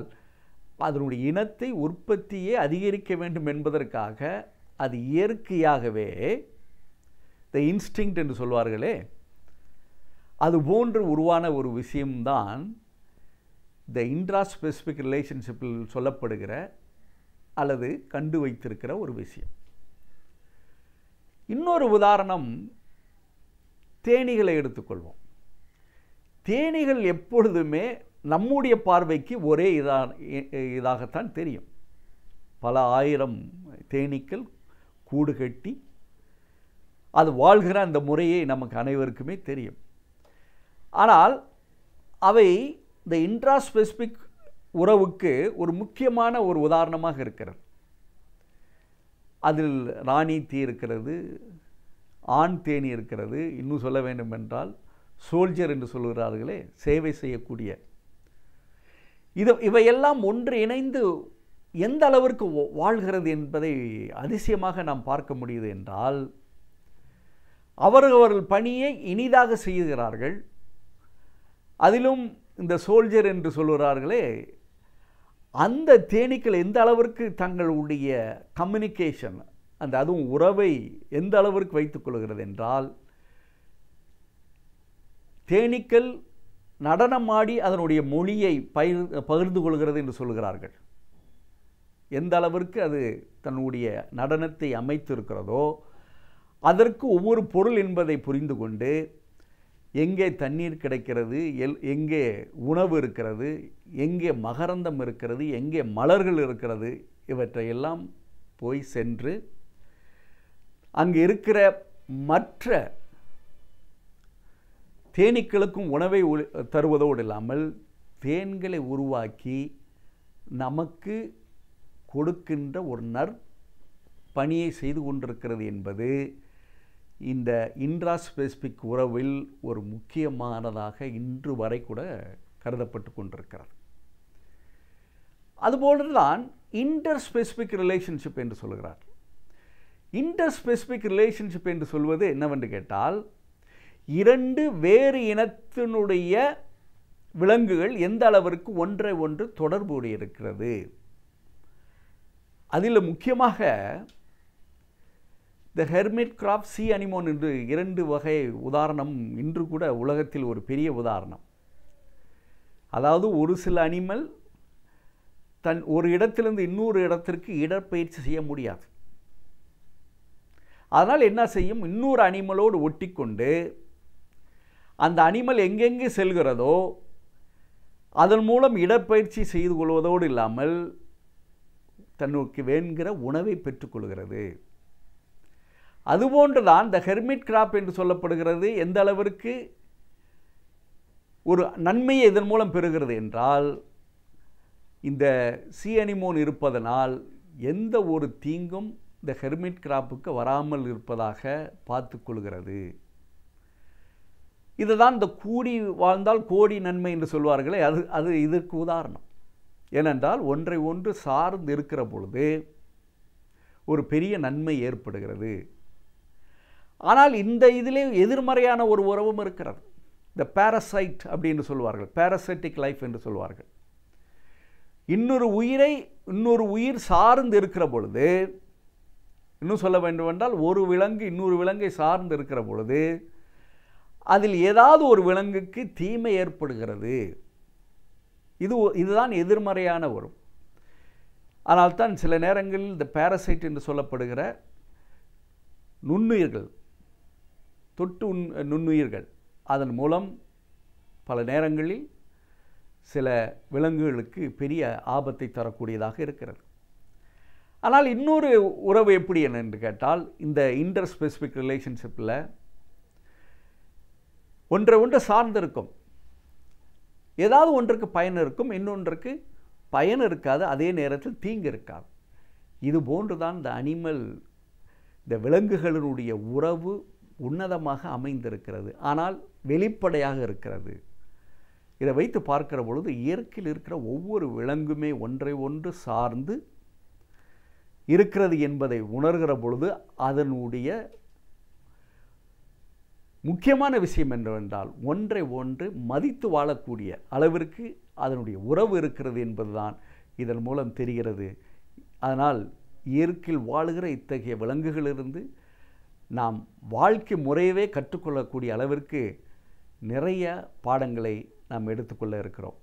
Speaker 8: அதனுடைய இனத்தை உற்பத்தியை அதிகரிக்க வேண்டும் என்பதற்காக அது இயற்கையாகவே த இன்ஸ்டிங்க்ட் என்று சொல்வார்களே, அது போன்று உருவான ஒரு விஷயம்தான் த இன்ட்ராஸ்பெசிபிக் ரிலேஷன்ஷிப்பில் சொல்லப்படுகிற அல்லது கண்டு வைத்திருக்கிற ஒரு விஷயம். இன்னொரு உதாரணம், தேனீகளை எடுத்துக்கொள்வோம். தேனீகள் எப்பொழுதுமே நம்முடைய பார்வைக்கு ஒரே இதாகத்தான் தெரியும். பல ஆயிரம் தேனீக்கள் கூடு கட்டி அது வாழ்கிற அந்த முறையே நமக்கு அனைவருக்குமே தெரியும். ஆனால் அவை இந்த இன்ட்ராஸ்பெசிபிக் உறவுக்கு ஒரு முக்கியமான ஒரு உதாரணமாக இருக்கிறது. அதில் ராணி தீ இருக்கிறது, ஆண் தேனி இருக்கிறது, இன்னும் சொல்ல வேண்டும் என்றால் சோல்ஜர் என்று சொல்கிறார்களே, சேவை செய்யக்கூடிய. இவையெல்லாம் ஒன்று இணைந்து எந்த அளவிற்கு வாழ்கிறது என்பதை அதிசயமாக நாம் பார்க்க முடியுது என்றால், அவர்கள் பணியை இனிதாக செய்கிறார்கள். அதிலும் இந்த சோல்ஜர் என்று சொல்கிறார்களே, அந்த தேனீக்கள் எந்த அளவிற்கு தங்களுடைய கம்யூனிகேஷன், அதுவும் உறவை எந்த அளவிற்கு வைத்துக் கொள்கிறது என்றால், தேனீக்கள் நடனமாடி அதனுடைய மொழியை பகிர்ந்து கொள்கிறது என்று சொல்கிறார்கள். எந்த அளவிற்கு அது தன்னுடைய நடனத்தை அமைத்திருக்கிறதோ அதற்கு ஒவ்வொரு பொருள் என்பதை புரிந்து கொண்டு, எங்கே தண்ணீர் கிடைக்கிறது, எங்கே உணவு இருக்கிறது, எங்கே மகரந்தம் இருக்கிறது, எங்கே மலர்கள் இருக்கிறது, இவற்றையெல்லாம் போய் சென்று அங்கே இருக்கிற மற்ற தேனீக்களுக்கும் உணவை தருவதோடு இல்லாமல் தேன்களை உருவாக்கி நமக்கு கொடுக்கின்ற ஒரு பணியை செய்து கொண்டிருக்கிறது என்பது இந்த இன்ட்ராஸ்பெசிபிக் உறவில் ஒரு முக்கியமானதாக இன்று வரை கூட கருதப்பட்டு கொண்டிருக்கிறது. அதுபோன்றுதான் இன்டர்ஸ்பெசிபிக் ரிலேஷன்ஷிப் என்று சொல்கிறார். இன்டர்ஸ்பெசிபிக் ரிலேஷன்ஷிப் என்று சொல்வது என்னவென்று கேட்டால், இரண்டு வேறு இனத்தினுடைய விலங்குகள் எந்த அளவிற்கு ஒன்றை ஒன்று தொடர்புடைய இருக்கிறது. அதில் முக்கியமாக த ஹெர்மிட் கிராப், சி அனிமோன் என்று இரண்டு வகை உதாரணம் இன்று கூட உலகத்தில் ஒரு பெரிய உதாரணம். அதாவது ஒரு சில அனிமல் தன் ஒரு இடத்திலிருந்து இன்னொரு இடத்திற்கு இடப்பெயர்ச்சி செய்ய முடியாது. அதனால் என்ன செய்யும், இன்னொரு அனிமலோடு ஒட்டி கொண்டு அந்த அனிமல் எங்கெங்கே செல்கிறதோ அதன் மூலம் இடப்பெயர்ச்சி செய்து கொள்வதோடு இல்லாமல் தன்னுக்கு வேண்கிற உணவை பெற்றுக்கொள்கிறது. அதுபோன்றுதான் த ஹெர்மிட் கிராப் என்று சொல்லப்படுகிறது எந்த அளவிற்கு ஒரு நன்மையை இதன் மூலம் பெறுகிறது என்றால், இந்த சி அனிமோன் இருப்பதனால் எந்த ஒரு தீங்கும் இந்த ஹெர்மிட் கிராப்புக்கு வராமல் இருப்பதாக பார்த்து கொள்கிறது. இதுதான் இந்த கூடி வாழ்ந்தால் கோடி நன்மை என்று சொல்வார்களே, அது இதற்கு உதாரணம். ஏனென்றால் ஒன்றை ஒன்று சார்ந்து இருக்கிற பொழுது ஒரு பெரிய நன்மை ஏற்படுகிறது. ஆனால் இந்த இதிலே எதிர்மறையான ஒரு உறவும் இருக்கிறது. இந்த பேரசைட் அப்படின்னு சொல்வார்கள், பேரசைட்டிக் லைஃப் என்று சொல்வார்கள். இன்னொரு உயிர் சார்ந்து இருக்கிற பொழுது, இன்னும் சொல்ல வேண்டுமென்றால் ஒரு விலங்கு இன்னொரு விலங்கை சார்ந்து இருக்கிற பொழுது அதில் ஏதாவது ஒரு விலங்குக்கு தீமை ஏற்படுகிறது. இதுதான் எதிர்மறையான உறவு. ஆனால் தான் சில நேரங்களில் இந்த பாரசைட் என்று சொல்லப்படுகிற நுண்ணுயிர்கள், தொட்டு நுண்ணுயிர்கள், அதன் மூலம் பல நேரங்களில் சில விலங்குகளுக்கு பெரிய ஆபத்தை தரக்கூடியதாக இருக்கிறது. ஆனால் இன்னொரு உறவு எப்படி என்று கேட்டால், இந்த இன்டர் ஸ்பெசிஃபிக் ரிலேஷன்ஷிப்பில் ஒன்றை சார்ந்திருக்கும். ஏதாவது ஒன்றுக்கு பயன் இருக்கும், இன்னொன்றுக்கு பயன் இருக்காது, அதே நேரத்தில் தீங்கு இருக்காது. இது போன்றுதான் இந்த விலங்குகளினுடைய உறவு உன்னதமாக அமைந்திருக்கிறது, ஆனால் வெளிப்படையாக இருக்கிறது. இதை வைத்து பார்க்கிற பொழுது இயற்கையில் இருக்கிற ஒவ்வொரு விலங்குமே ஒன்றை ஒன்று சார்ந்து இருக்கிறது என்பதை உணர்கிற பொழுது அதனுடைய முக்கியமான விஷயம் என்னவென்றால் ஒன்றை ஒன்று மதித்து வாழக்கூடிய அளவிற்கு அதனுடைய உறவு இருக்கிறது என்பதுதான் இதன் மூலம் தெரிகிறது. அதனால் இயற்கையில் வாழுகிற இத்தகைய விலங்குகளிலிருந்து நாம் வாழ்க்கை முறையவே கற்றுக்கொள்ளக்கூடிய அளவிற்கு நிறைய பாடங்களை நாம் எடுத்துக்கொள்ள இருக்கிறோம்.